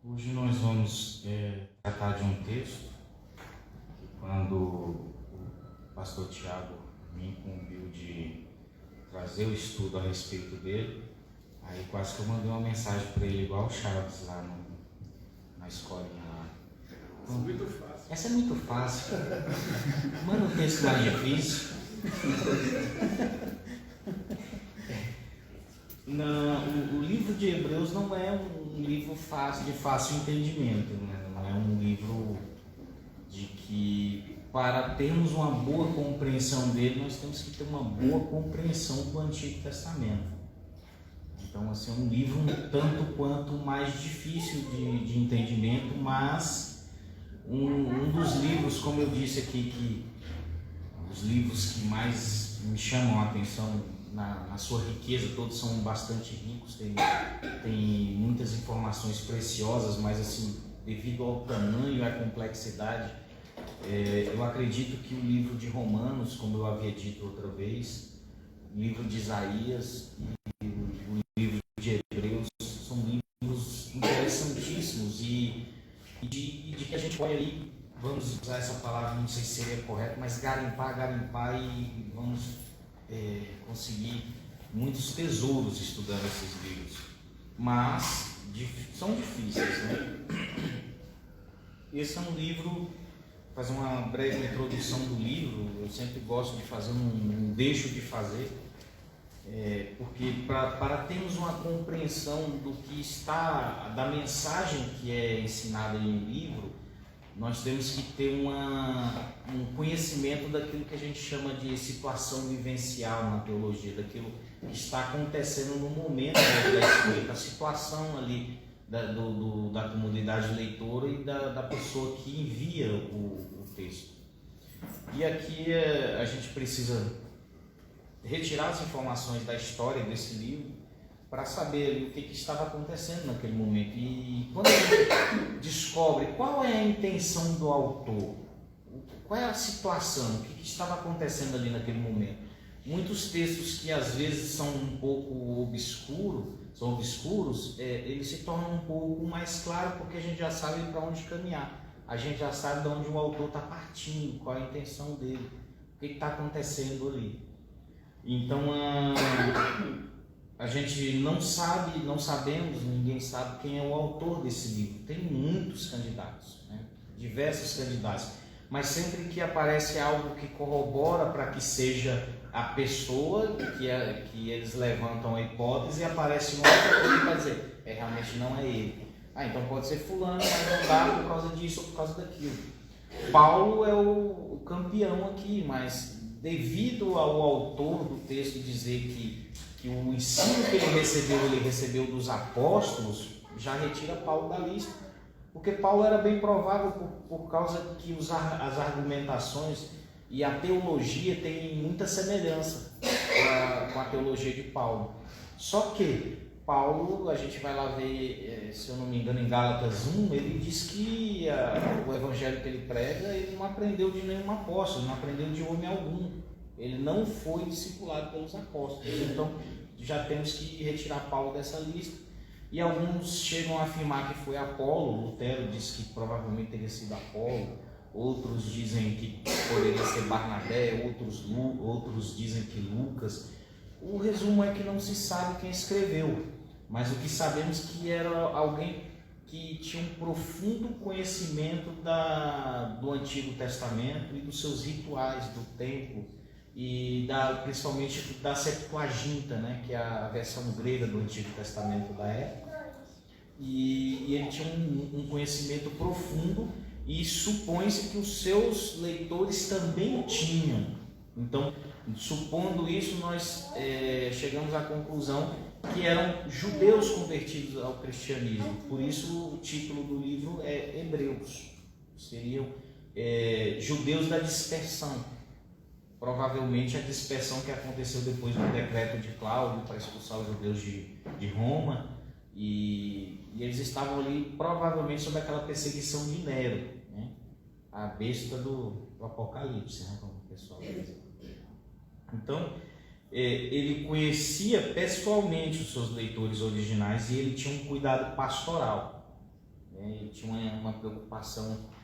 Hoje nós vamos tratar de um texto que, quando o pastor Tiago me incumbiu de trazer o estudo a respeito dele, aí quase que eu mandei uma mensagem para ele igual o Chaves lá na escolinha lá. Essa é muito fácil. Essa é muito fácil. Manda um texto mais difícil. Não, o livro de Hebreus não é um livro de fácil entendimento, né? Não é um livro de que, para termos uma boa compreensão dele, nós temos que ter uma boa compreensão do Antigo Testamento. Então, assim, é um livro um tanto quanto mais difícil de entendimento, mas um dos livros, como eu disse aqui, que os livros que mais me chamam a atenção na sua riqueza, todos são bastante ricos, tem muitas informações preciosas, mas assim, devido ao tamanho e à complexidade, eu acredito que o livro de Romanos, como eu havia dito outra vez, o livro de Isaías e o livro de Hebreus são livros interessantíssimos e de que a gente pode ali, vamos usar essa palavra, não sei se seria correto, mas garimpar e vamos conseguir muitos tesouros estudando esses livros, mas são difíceis, né? Esse é um livro, fazer uma breve introdução do livro, eu sempre gosto de fazer um deixo de fazer, porque para termos uma compreensão do que está, da mensagem que é ensinada em um livro, nós temos que ter um conhecimento daquilo que a gente chama de situação vivencial na teologia, daquilo que está acontecendo no momento da escrita, a situação ali da comunidade leitora e da pessoa que envia o texto. E aqui a gente precisa retirar as informações da história desse livro para saber ali o que estava acontecendo naquele momento. E quando a gente descobre qual é a intenção do autor, qual é a situação, o que estava acontecendo ali naquele momento. Muitos textos que às vezes são um pouco obscuros, eles se tornam um pouco mais claros porque a gente já sabe para onde caminhar. A gente já sabe de onde o autor está partindo, qual é a intenção dele, o que está acontecendo ali. Então, a gente não sabemos, ninguém sabe quem é o autor desse livro. Tem muitos candidatos, né? Diversos candidatos, mas sempre que aparece algo que corrobora para que seja a pessoa que eles levantam a hipótese, aparece uma outra coisa para dizer, realmente não é ele. Então pode ser fulano, mas não dá por causa disso ou por causa daquilo. Paulo é o campeão aqui, mas devido ao autor do texto dizer que o ensino que ele recebeu dos apóstolos, já retira Paulo da lista. Porque Paulo era bem provável por causa que as argumentações e a teologia têm muita semelhança com a teologia de Paulo. Só que Paulo, a gente vai lá ver, se eu não me engano, em Gálatas 1, ele diz que o evangelho que ele prega, ele não aprendeu de nenhum apóstolo, não aprendeu de homem algum. Ele não foi discipulado pelos apóstolos. Então, já temos que retirar Paulo dessa lista. E alguns chegam a afirmar que foi Apolo. Lutero diz que provavelmente teria sido Apolo. Outros dizem que poderia ser Barnabé. Outros dizem que Lucas. O resumo é que não se sabe quem escreveu, mas o que sabemos é que era alguém que tinha um profundo conhecimento do Antigo Testamento e dos seus rituais do templo e principalmente da Septuaginta, né, que é a versão grega do Antigo Testamento da época. E ele tinha um conhecimento profundo e supõe-se que os seus leitores também tinham. Então, supondo isso, nós chegamos à conclusão que eram judeus convertidos ao cristianismo. Por isso o título do livro é Hebreus. Seriam judeus da dispersão. Provavelmente a dispersão que aconteceu depois do decreto de Cláudio para expulsar os judeus de Roma. E eles estavam ali provavelmente sob aquela perseguição de Nero, né? A besta do Apocalipse, né? Como o pessoal diz. Então, ele conhecia pessoalmente os seus leitores originais e ele tinha um cuidado pastoral, né? Ele tinha uma preocupação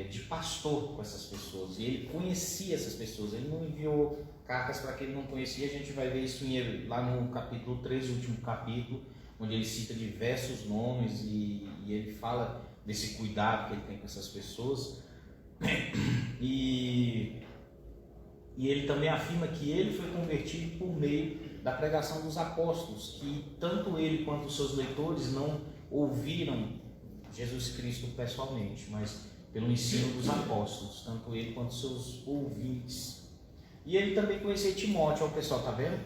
de pastor com essas pessoas, e ele conhecia essas pessoas, ele não enviou cartas para quem ele não conhecia. A gente vai ver isso lá no capítulo 3, o último capítulo, onde ele cita diversos nomes e ele fala desse cuidado que ele tem com essas pessoas. E ele também afirma que ele foi convertido por meio da pregação dos apóstolos, que tanto ele quanto os seus leitores não ouviram Jesus Cristo pessoalmente, mas pelo ensino dos apóstolos, tanto ele quanto os seus ouvintes. E ele também conhecia Timóteo. Ó, pessoal, tá vendo?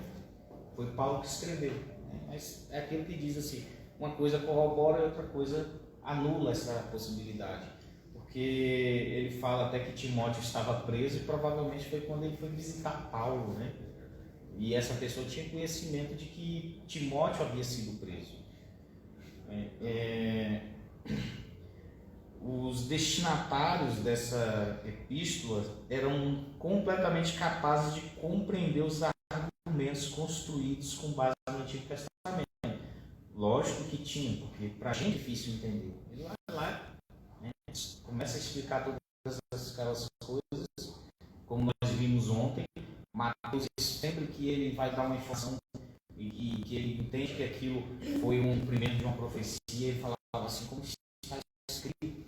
Foi Paulo que escreveu, né? Mas é aquilo que diz assim, uma coisa corrobora e outra coisa anula essa possibilidade, porque ele fala até que Timóteo estava preso e provavelmente foi quando ele foi visitar Paulo, né? E essa pessoa tinha conhecimento de que Timóteo havia sido preso. Os destinatários dessa epístola eram completamente capazes de compreender os argumentos construídos com base no Antigo Testamento. Lógico que tinha, porque para a gente é difícil entender. Ele vai lá, né, começa a explicar todas aquelas coisas, como nós vimos ontem. Mateus, sempre que ele vai dar uma informação e que ele entende que aquilo foi um cumprimento de uma profecia, ele falava assim, como está escrito.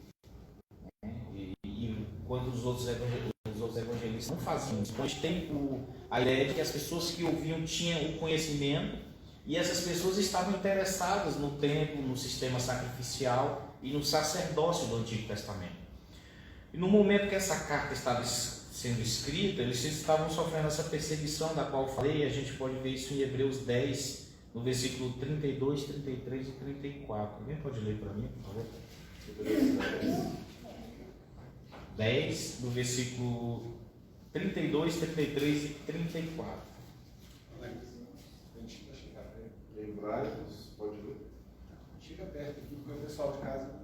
Quando os outros evangelistas não faziam isso. Então, a gente tem a ideia de que as pessoas que ouviam tinham o conhecimento e essas pessoas estavam interessadas no templo, no sistema sacrificial e no sacerdócio do Antigo Testamento. E no momento que essa carta estava sendo escrita, eles estavam sofrendo essa perseguição da qual eu falei. A gente pode ver isso em Hebreus 10, no versículo 32, 33 e 34. Alguém pode ler para mim, por favor? 10, do versículo 32, 33 e 34. Lembrai-vos, pode ler? Chega perto aqui, porque o pessoal de casa.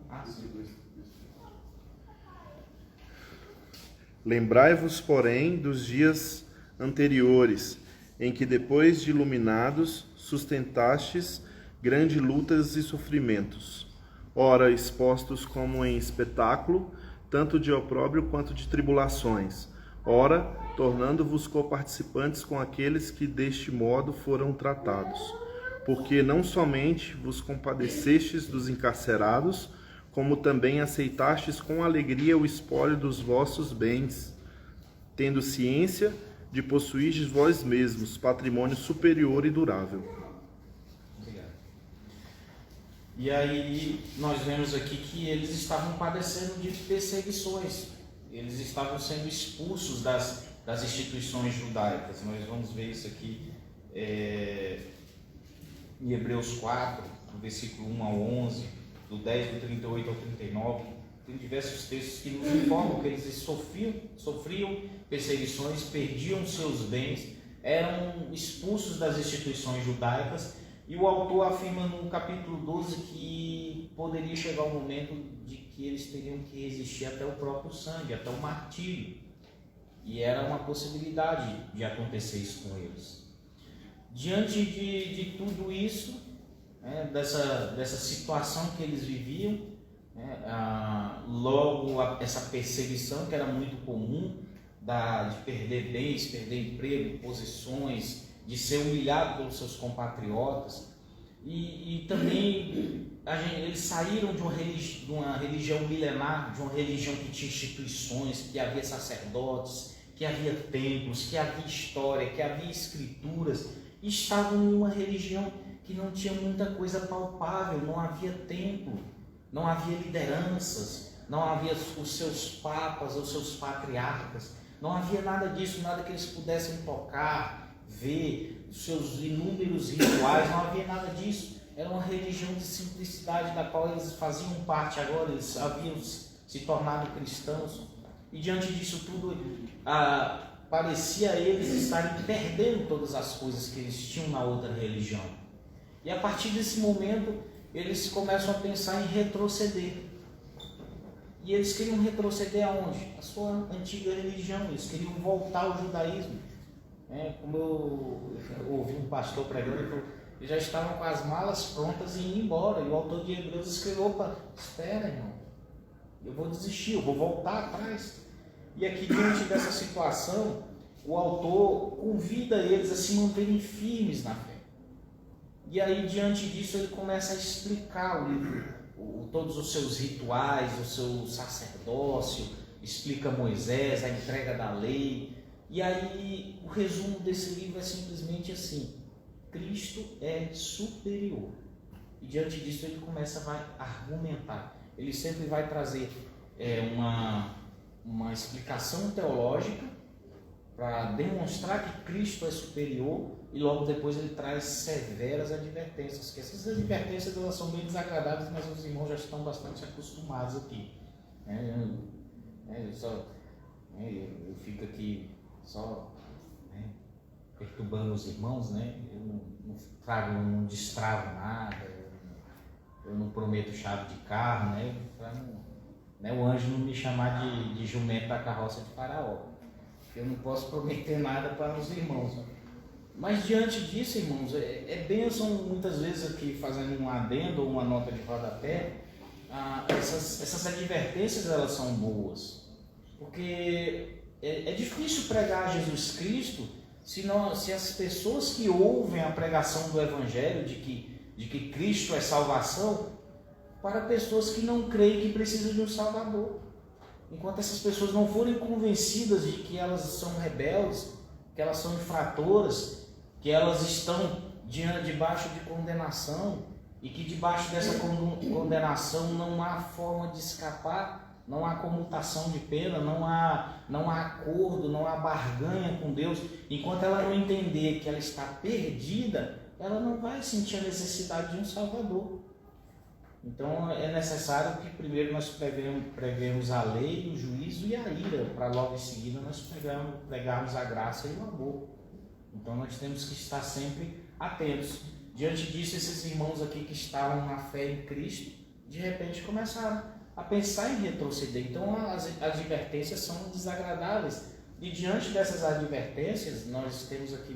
Lembrai-vos, porém, dos dias anteriores, em que, depois de iluminados, sustentastes grandes lutas e sofrimentos, ora expostos como em espetáculo, tanto de opróbrio quanto de tribulações, ora tornando-vos coparticipantes com aqueles que deste modo foram tratados. Porque não somente vos compadecestes dos encarcerados, como também aceitastes com alegria o espólio dos vossos bens, tendo ciência de possuirdes vós mesmos patrimônio superior e durável. Obrigado. E aí nós vemos aqui que eles estavam padecendo de perseguições, eles estavam sendo expulsos das instituições judaicas. Nós vamos ver isso aqui em Hebreus 4, do versículo 1 ao 11, do 10, do 38 ao 39, tem diversos textos que nos informam que eles sofriam perseguições, perdiam seus bens, eram expulsos das instituições judaicas, e o autor afirma no capítulo 12 que poderia chegar o momento de que eles teriam que resistir até o próprio sangue, até o martírio, e era uma possibilidade de acontecer isso com eles. Diante de tudo isso, dessa situação que eles viviam, logo essa perseguição que era muito comum, de perder bens, perder emprego, posições, de ser humilhado pelos seus compatriotas, e também eles saíram de uma religião milenar, de uma religião que tinha instituições, que havia sacerdotes, que havia templos, que havia história, que havia escrituras, e estavam em uma religião que não tinha muita coisa palpável, não havia templo, não havia lideranças, não havia os seus papas, os seus patriarcas, não havia nada disso, nada que eles pudessem tocar, ver, os seus inúmeros rituais, não havia nada disso. Era uma religião de simplicidade da qual eles faziam parte agora, eles haviam se tornado cristãos, e diante disso tudo, parecia a eles estarem perdendo todas as coisas que eles tinham na outra religião. E a partir desse momento, eles começam a pensar em retroceder. E eles queriam retroceder aonde? A sua antiga religião, eles queriam voltar ao judaísmo. Como eu ouvi um pastor pregando, ele falou, eles já estavam com as malas prontas e indo embora. E o autor de Hebreus escreveu: opa, espera, irmão, eu vou desistir, eu vou voltar atrás. E aqui, diante dessa situação, o autor convida eles a se manterem firmes na fé. E aí, diante disso, ele começa a explicar todos os seus rituais, o seu sacerdócio, explica Moisés, a entrega da lei. E aí, o resumo desse livro é simplesmente assim: Cristo é superior. E diante disso, ele começa a argumentar. Ele sempre vai trazer uma explicação teológica para demonstrar que Cristo é superior, e logo depois ele traz severas advertências, que essas advertências elas são bem desagradáveis, mas os irmãos já estão bastante acostumados aqui. Eu fico aqui só perturbando os irmãos, eu não destravo nada, eu não prometo chave de carro, para o anjo não me chamar de jumento da carroça de Faraó. Eu não posso prometer nada para os irmãos. Mas diante disso, irmãos, é bênção muitas vezes aqui, fazendo um adendo ou uma nota de rodapé, essas advertências elas são boas. Porque é difícil pregar Jesus Cristo se as pessoas que ouvem a pregação do Evangelho de que Cristo é salvação, para pessoas que não creem que precisam de um Salvador. Enquanto essas pessoas não forem convencidas de que elas são rebeldes, que elas são infratoras, que elas estão debaixo de condenação, e que debaixo dessa condenação não há forma de escapar, não há comutação de pena, não há acordo, não há barganha com Deus, enquanto ela não entender que ela está perdida, ela não vai sentir a necessidade de um Salvador. Então é necessário que primeiro nós preguemos a lei, o juízo e a ira, para logo em seguida nós pregarmos a graça e o amor. Então nós temos que estar sempre atentos. Diante disso, esses irmãos aqui que estavam na fé em Cristo, de repente começaram a pensar em retroceder. Então as advertências são desagradáveis. E diante dessas advertências, nós temos aqui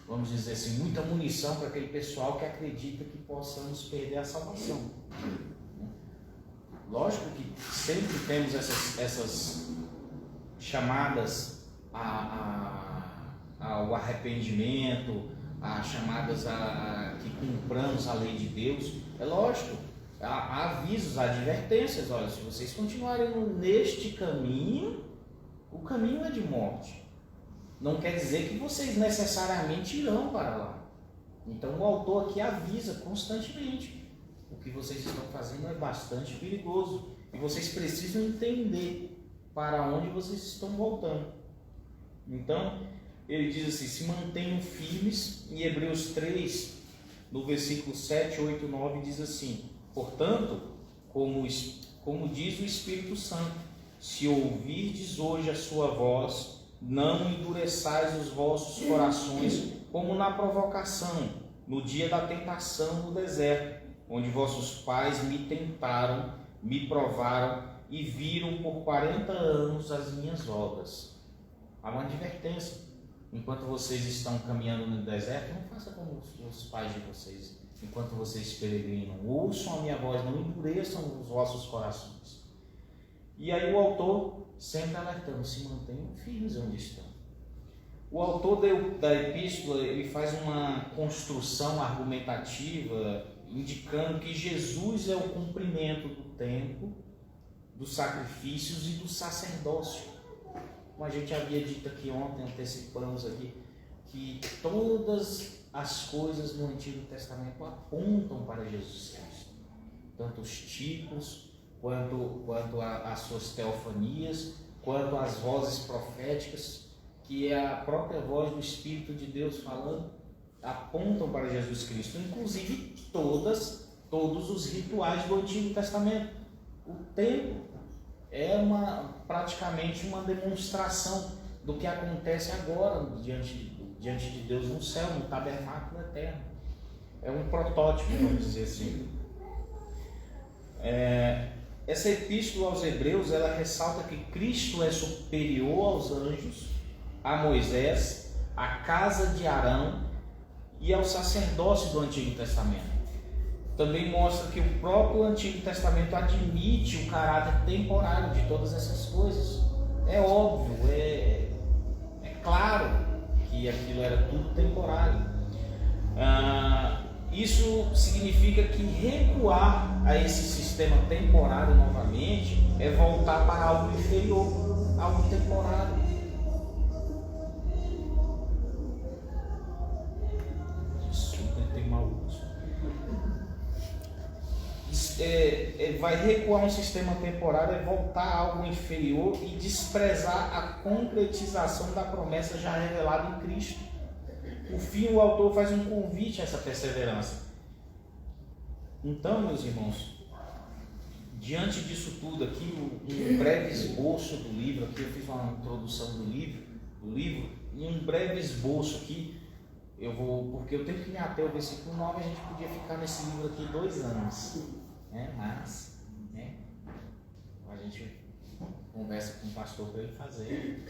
vamos dizer assim, muita munição para aquele pessoal que acredita que possamos perder a salvação. Lógico que sempre temos essas chamadas ao arrependimento, as chamadas a que cumpramos a lei de Deus. É lógico, há avisos, há advertências. Olha, se vocês continuarem neste caminho, o caminho é de morte. Não quer dizer que vocês necessariamente irão para lá. Então o autor aqui avisa constantemente: o que vocês estão fazendo é bastante perigoso e vocês precisam entender para onde vocês estão voltando. Então ele diz assim: se mantenham firmes. Em Hebreus 3, no versículo 7, 8 e 9 diz assim: portanto, como diz o Espírito Santo, se ouvirdes hoje a sua voz, não endureçais os vossos corações como na provocação, no dia da tentação no deserto, onde vossos pais me tentaram, me provaram e viram por 40 anos as minhas obras. Há uma advertência: enquanto vocês estão caminhando no deserto, não façam como os pais de vocês, enquanto vocês peregrinam. Ouçam a minha voz, não endureçam os vossos corações. E aí o autor sempre alertando: se mantenham firmes onde estão. O autor da epístola ele faz uma construção argumentativa indicando que Jesus é o cumprimento do tempo, dos sacrifícios e do sacerdócio. Como a gente havia dito aqui ontem, antecipamos aqui, que todas as coisas no Antigo Testamento apontam para Jesus Cristo. Tanto os tipos, quanto as suas teofanias, quanto as vozes proféticas, que é a própria voz do Espírito de Deus falando, apontam para Jesus Cristo. Inclusive todos os rituais do Antigo Testamento. O templo é praticamente uma demonstração do que acontece agora diante de Deus no céu, no tabernáculo eterno. É um protótipo, vamos dizer assim. Essa epístola aos Hebreus, ela ressalta que Cristo é superior aos anjos, a Moisés à casa de Arão e ao sacerdócio do Antigo Testamento. Também mostra que o próprio Antigo Testamento admite o caráter temporário de todas essas coisas. É óbvio, é claro que aquilo era tudo temporário. Isso significa que recuar a esse sistema temporário novamente é voltar para algo inferior, algo temporário. Vai recuar um sistema temporário, é voltar a algo inferior e desprezar a concretização da promessa já revelada em Cristo. Por fim, o autor faz um convite a essa perseverança. Então, meus irmãos, diante disso tudo aqui, um breve esboço do livro, aqui eu fiz uma introdução do livro, e um breve esboço aqui, porque eu tenho que me ater ao versículo 9, a gente podia ficar nesse livro aqui 2 anos, né? Mas, né? A gente conversa com o pastor para ele fazer.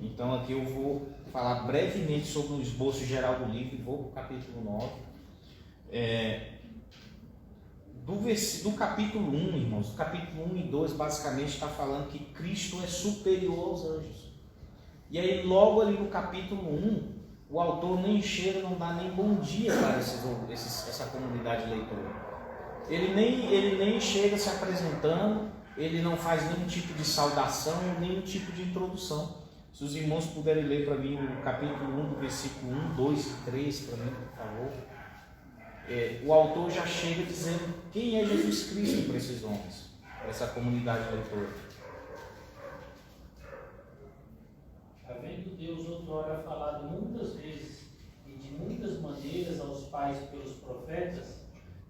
Então aqui eu vou falar brevemente sobre o esboço geral do livro e vou para o capítulo 9. Do capítulo 1, irmãos, do capítulo 1 e 2 basicamente está falando que Cristo é superior aos anjos. E aí logo ali no capítulo 1, o autor nem chega, não dá nem bom dia para essa comunidade leitora. Ele nem chega se apresentando, ele não faz nenhum tipo de saudação, nenhum tipo de introdução. Se os irmãos puderem ler para mim o capítulo 1, do versículo 1, 2 e 3, para mim, por favor. O autor já chega dizendo quem é Jesus Cristo para esses homens, para essa comunidade leitora. Havendo Deus outrora falado muitas vezes e de muitas maneiras aos pais pelos profetas,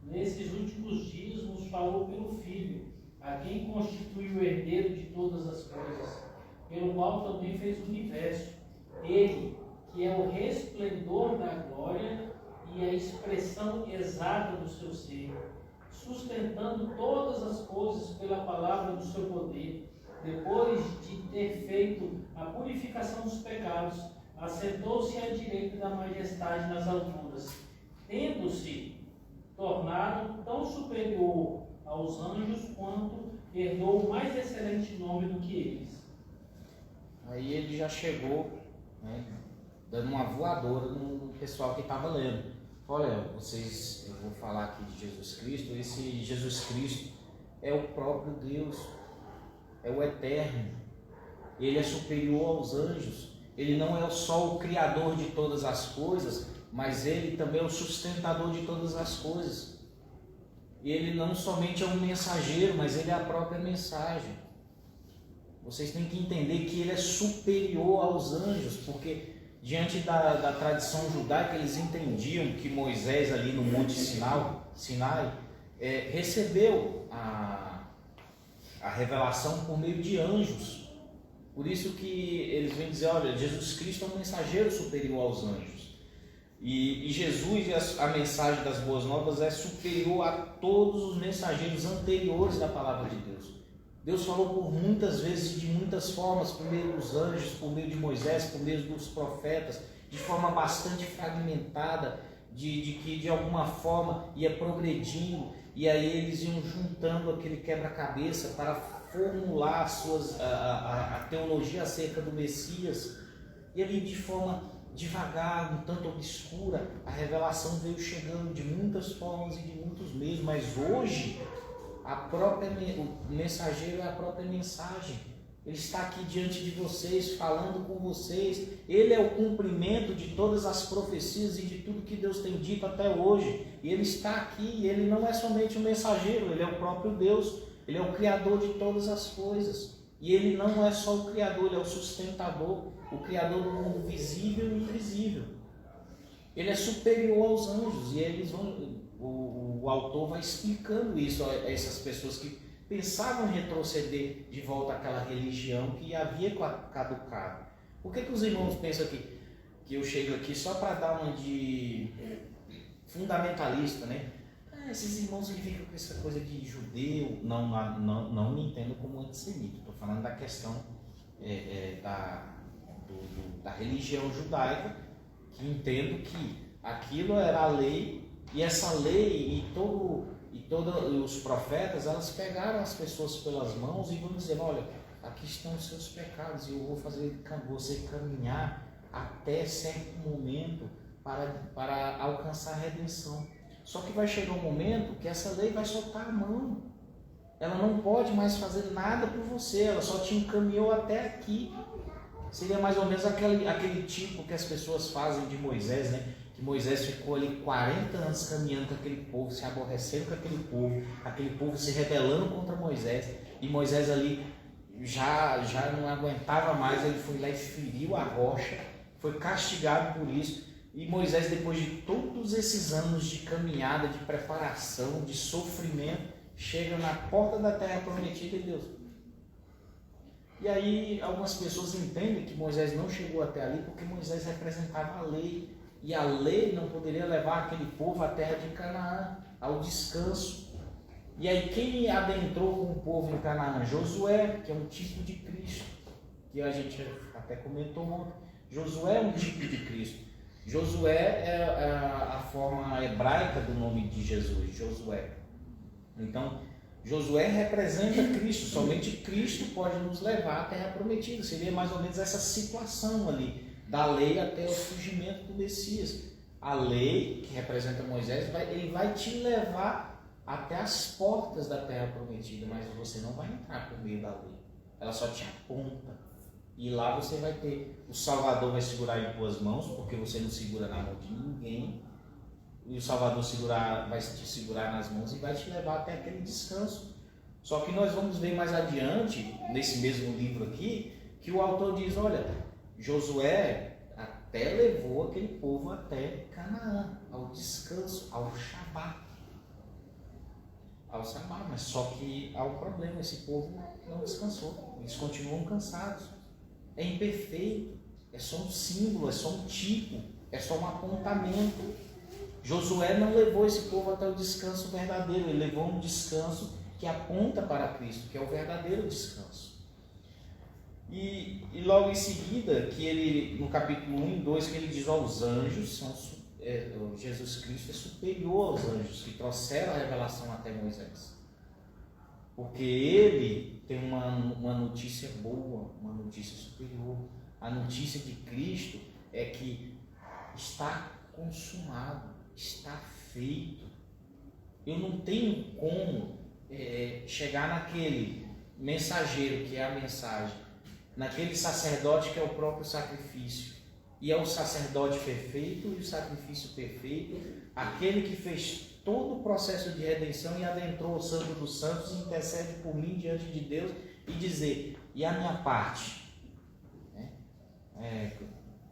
nesses últimos dias nos falou pelo Filho, a quem constitui o herdeiro de todas as coisas, pelo qual também fez o universo. Ele, que é o resplendor da glória e a expressão exata do seu ser, sustentando todas as coisas pela palavra do seu poder, depois de ter feito a purificação dos pecados, assentou-se à direita da majestade nas alturas, tendo-se tornado tão superior aos anjos quanto herdou o mais excelente nome do que eles. Aí ele já chegou, né, dando uma voadora no pessoal que estava lendo. Olha, eu vou falar aqui de Jesus Cristo. Esse Jesus Cristo é o próprio Deus, é o eterno. Ele é superior aos anjos. Ele não é só o criador de todas as coisas, mas ele também é o sustentador de todas as coisas. E ele não somente é um mensageiro, mas ele é a própria mensagem. Vocês têm que entender que ele é superior aos anjos, porque diante da tradição judaica eles entendiam que Moisés ali no Monte Sinai recebeu a revelação por meio de anjos. Por isso que eles vêm dizer, olha, Jesus Cristo é um mensageiro superior aos anjos. E Jesus, a mensagem das boas novas, é superior a todos os mensageiros anteriores da palavra de Deus. Deus falou por muitas vezes e de muitas formas, por meio dos anjos, por meio de Moisés, por meio dos profetas, de forma bastante fragmentada, de que de alguma forma ia progredindo, e aí eles iam juntando aquele quebra-cabeça para formular a teologia acerca do Messias, e ali de forma devagar, um tanto obscura, a revelação veio chegando de muitas formas e de muitos meios, mas hoje o mensageiro é a própria mensagem. Ele está aqui diante de vocês, falando com vocês. Ele é o cumprimento de todas as profecias e de tudo que Deus tem dito até hoje. E ele está aqui, e ele não é somente um mensageiro, ele é o próprio Deus. Ele é o Criador de todas as coisas. E ele não é só o Criador, ele é o sustentador, o Criador do mundo visível e invisível. Ele é superior aos anjos, e eles o autor vai explicando isso a essas pessoas que pensavam em retroceder de volta àquela religião que havia caducado. Por que os irmãos pensam que eu chego aqui só para dar uma de fundamentalista, né? Esses irmãos que ficam com essa coisa de judeu, não me entendo como antissemita. Estou falando da questão da religião judaica, que entendo que aquilo era a lei, e essa lei e todos os profetas, elas pegaram as pessoas pelas mãos e vão dizer, olha, aqui estão os seus pecados e eu vou fazer você caminhar até certo momento para alcançar a redenção. Só que vai chegar um momento que essa lei vai soltar a mão. Ela não pode mais fazer nada por você, ela só te encaminhou até aqui. Seria mais ou menos aquele tipo que as pessoas fazem de Moisés, né? Que Moisés ficou ali 40 anos caminhando com aquele povo, se aborrecendo com aquele povo se rebelando contra Moisés, e Moisés ali já não aguentava mais, ele foi lá e feriu a rocha, foi castigado por isso. E Moisés, depois de todos esses anos de caminhada, de preparação, de sofrimento, chega na porta da terra prometida de Deus. E aí algumas pessoas entendem que Moisés não chegou até ali porque Moisés representava a lei. E a lei não poderia levar aquele povo à terra de Canaã, ao descanso. E aí quem adentrou com o povo em Canaã? Josué, que é um tipo de Cristo, que a gente até comentou ontem. Josué é um tipo de Cristo. Josué é a forma hebraica do nome de Jesus, Josué. Então, Josué representa Cristo, somente Cristo pode nos levar à terra prometida. Seria mais ou menos essa situação ali, da lei até o surgimento do Messias. A lei, que representa Moisés, ele vai te levar até as portas da terra prometida, mas você não vai entrar por meio da lei. Ela só te aponta. E lá você vai ter, o Salvador vai segurar em tuas mãos, porque você não segura na mão de ninguém. E o Salvador vai te segurar nas mãos e vai te levar até aquele descanso. Só que nós vamos ver mais adiante, nesse mesmo livro aqui, que o autor diz, olha, Josué até levou aquele povo até Canaã, ao descanso, ao Shabat. Ao Shabat, mas só que há um problema, esse povo não descansou, eles continuam cansados. É imperfeito, é só um símbolo, é só um tipo, é só um apontamento. Josué não levou esse povo até o descanso verdadeiro, ele levou um descanso que aponta para Cristo, que é o verdadeiro descanso. E logo em seguida, que ele, no capítulo 1 e 2, que ele diz, os anjos, Jesus Cristo é superior aos anjos que trouxeram a revelação até Moisés. Porque ele tem uma notícia boa, uma notícia superior. A notícia de Cristo é que está consumado, está feito. Eu não tenho como chegar naquele mensageiro que é a mensagem, naquele sacerdote que é o próprio sacrifício, e é o sacerdote perfeito e o sacrifício perfeito, aquele que fez todo o processo de redenção e adentrou o Santo dos Santos e intercede por mim diante de Deus e dizer, e a minha parte?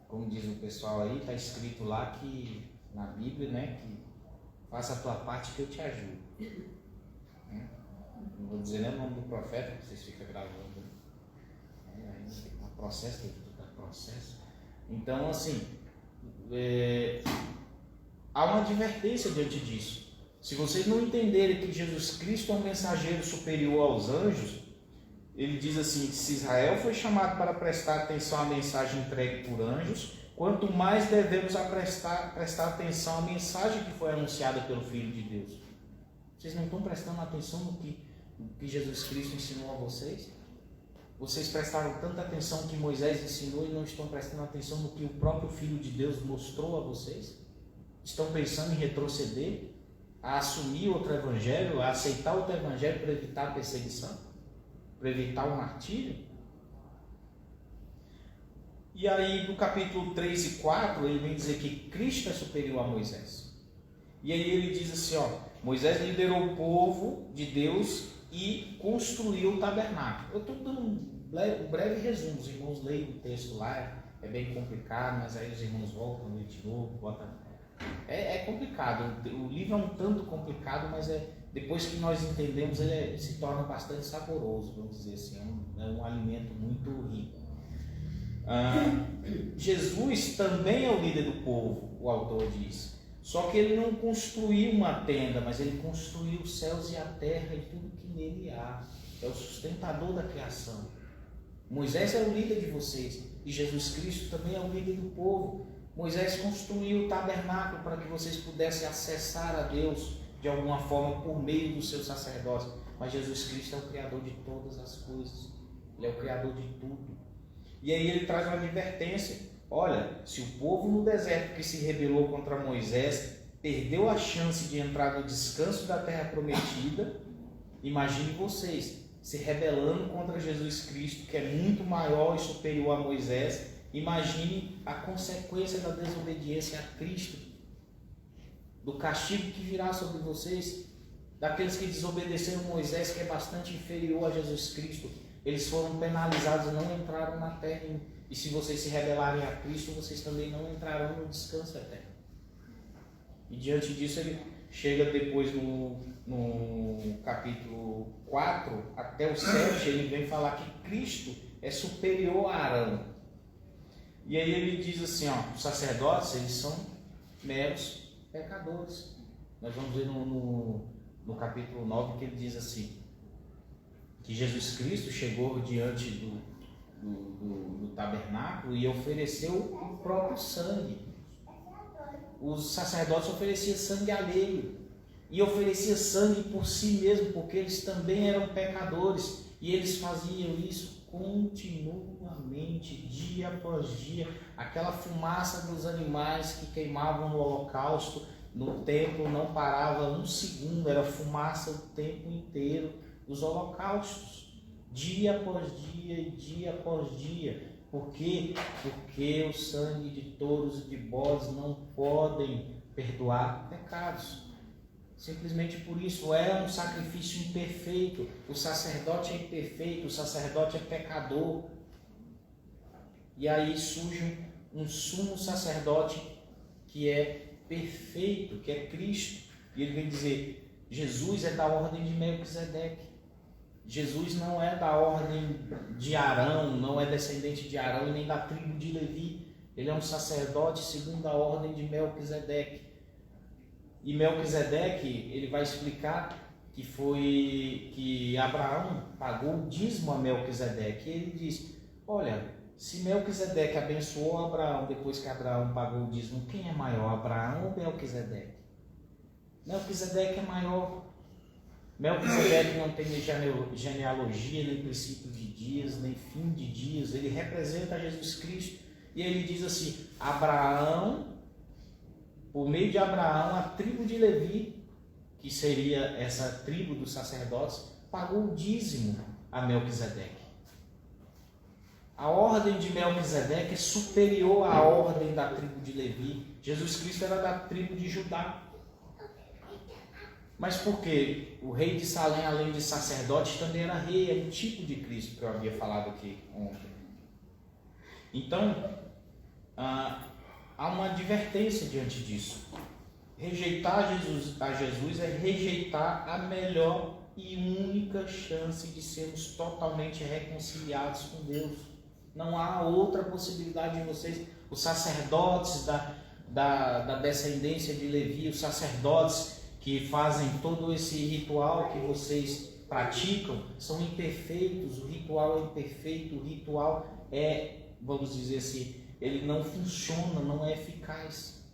Como diz o pessoal aí, está escrito lá que na Bíblia, né, que faça a tua parte que eu te ajudo. Não vou dizer nem o nome do profeta, que vocês ficam gravando. Tem um processo, tem que dar processo. Então, assim, há uma advertência diante disso. Se vocês não entenderem que Jesus Cristo é um mensageiro superior aos anjos, ele diz assim, se Israel foi chamado para prestar atenção à mensagem entregue por anjos, quanto mais devemos prestar atenção à mensagem que foi anunciada pelo Filho de Deus. Vocês não estão prestando atenção no que Jesus Cristo ensinou a vocês? Vocês prestaram tanta atenção no que Moisés ensinou e não estão prestando atenção no que o próprio Filho de Deus mostrou a vocês? Estão pensando em retroceder, a assumir outro evangelho, a aceitar outro evangelho para evitar a perseguição, para evitar o martírio? E aí no capítulo 3 e 4 ele vem dizer que Cristo é superior a Moisés. E aí ele diz assim, Moisés liderou o povo de Deus e construiu o tabernáculo. Eu estou dando um breve resumo, os irmãos leem o texto lá, é bem complicado, mas aí os irmãos voltam de novo, é complicado, o livro é um tanto complicado, mas depois que nós entendemos ele se torna bastante saboroso, vamos dizer assim, é um alimento muito rico. Jesus também é o líder do povo, o autor diz. Só que ele não construiu uma tenda, mas ele construiu os céus e a terra e tudo que nele há. É o sustentador da criação. Moisés é o líder de vocês e Jesus Cristo também é o líder do povo. Moisés construiu o tabernáculo para que vocês pudessem acessar a Deus de alguma forma por meio dos seus sacerdotes. Mas Jesus Cristo é o Criador de todas as coisas. Ele é o Criador de tudo. E aí ele traz uma advertência. Olha, se o povo no deserto que se rebelou contra Moisés perdeu a chance de entrar no descanso da terra prometida, imagine vocês se rebelando contra Jesus Cristo, que é muito maior e superior a Moisés. Imagine a consequência da desobediência a Cristo, do castigo que virá sobre vocês, daqueles que desobedeceram Moisés, que é bastante inferior a Jesus Cristo. Eles foram penalizados e não entraram na terra. E se vocês se rebelarem a Cristo, vocês também não entrarão no descanso eterno. E diante disso ele chega depois no capítulo 4 até o 7, ele vem falar que Cristo é superior a Arão. E aí ele diz assim, ó, os sacerdotes, eles são meros pecadores. Nós vamos ver no capítulo 9 que ele diz assim, que Jesus Cristo chegou diante do tabernáculo e ofereceu o próprio sangue. Os sacerdotes ofereciam sangue alheio e ofereciam sangue por si mesmo, porque eles também eram pecadores e eles faziam isso continuamente, dia após dia. Aquela fumaça dos animais que queimavam no holocausto, no templo, não parava um segundo, era fumaça o tempo inteiro dos holocaustos, dia após dia, dia após dia. Por quê? Porque o sangue de touros e de bodes não podem perdoar pecados. Simplesmente por isso é um sacrifício imperfeito. O sacerdote é imperfeito, o sacerdote é pecador. E aí surge um sumo sacerdote que é perfeito, que é Cristo. E ele vem dizer, Jesus é da ordem de Melquisedeque. Jesus não é da ordem de Arão, não é descendente de Arão e nem da tribo de Levi. Ele é um sacerdote segundo a ordem de Melquisedeque. E Melquisedeque, ele vai explicar que Abraão pagou o dízimo a Melquisedeque. E ele diz, olha, se Melquisedeque abençoou Abraão depois que Abraão pagou o dízimo, quem é maior, Abraão ou Melquisedeque? Melquisedeque é maior. Melquisedeque não tem nem genealogia, nem princípio de dias, nem fim de dias. Ele representa Jesus Cristo. E ele diz assim, Abraão, por meio de Abraão, a tribo de Levi, que seria essa tribo dos sacerdotes, pagou o dízimo a Melquisedeque. A ordem de Melquisedeque é superior à ordem da tribo de Levi. Jesus Cristo era da tribo de Judá. Mas por quê? O rei de Salém, além de sacerdote, também era rei, é um tipo de Cristo que eu havia falado aqui ontem. Então, há uma advertência diante disso. Rejeitar a Jesus é rejeitar a melhor e única chance de sermos totalmente reconciliados com Deus. Não há outra possibilidade de vocês. Os sacerdotes da descendência de Levi, os sacerdotes que fazem todo esse ritual que vocês praticam, são imperfeitos, o ritual é imperfeito, o ritual é, vamos dizer assim, ele não funciona, não é eficaz.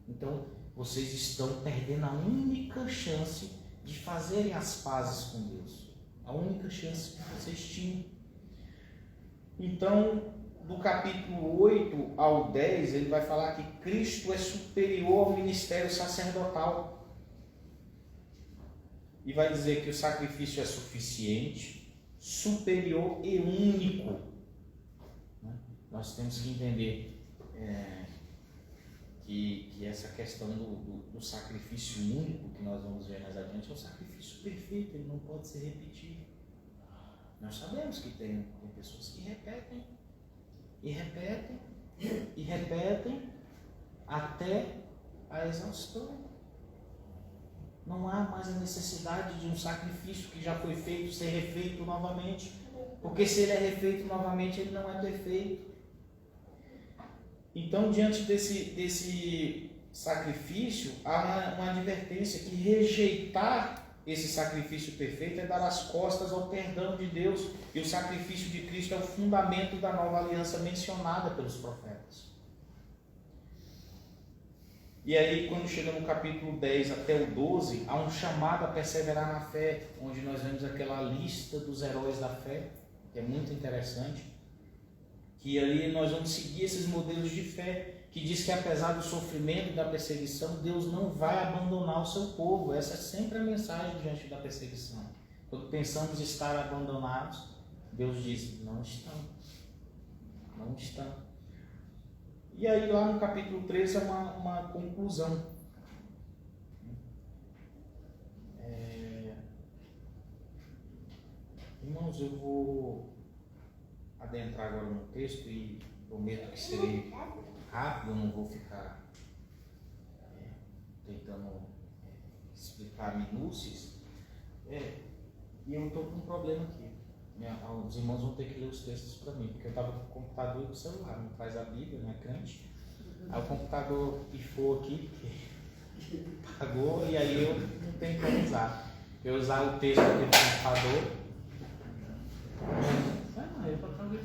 Então, vocês estão perdendo a única chance de fazerem as pazes com Deus. A única chance que vocês tinham. Então, do capítulo 8 ao 10, ele vai falar que Cristo é superior ao ministério sacerdotal. E vai dizer que o sacrifício é suficiente, superior e único. Nós temos que entender que essa questão do sacrifício único, que nós vamos ver mais adiante, é um sacrifício perfeito, ele não pode ser repetido. Nós sabemos que tem pessoas que repetem, e repetem, e repetem, até a exaustão. Não há mais a necessidade de um sacrifício que já foi feito ser refeito novamente, porque se ele é refeito novamente, ele não é perfeito. Então, diante desse sacrifício, há uma advertência que rejeitar esse sacrifício perfeito é dar as costas ao perdão de Deus, e o sacrifício de Cristo é o fundamento da nova aliança mencionada pelos profetas. E aí, quando chega no capítulo 10 até o 12, há um chamado a perseverar na fé, onde nós vemos aquela lista dos heróis da fé, que é muito interessante, que ali nós vamos seguir esses modelos de fé, que diz que apesar do sofrimento e da perseguição, Deus não vai abandonar o seu povo. Essa é sempre a mensagem diante da perseguição. Quando pensamos estar abandonados, Deus diz, não estão. Não estão. E aí lá no capítulo 13 é uma conclusão. Irmãos, eu vou adentrar agora no texto e prometo que serei rápido, não vou ficar tentando explicar minúcias. E eu estou com um problema aqui. Os irmãos vão ter que ler os textos para mim, porque eu estava com o computador e o celular, não traz a Bíblia, não é crente. Aí o computador pifou aqui, pagou, e aí eu não tenho como usar. Eu usar o texto aqui do computador. Eu para fazer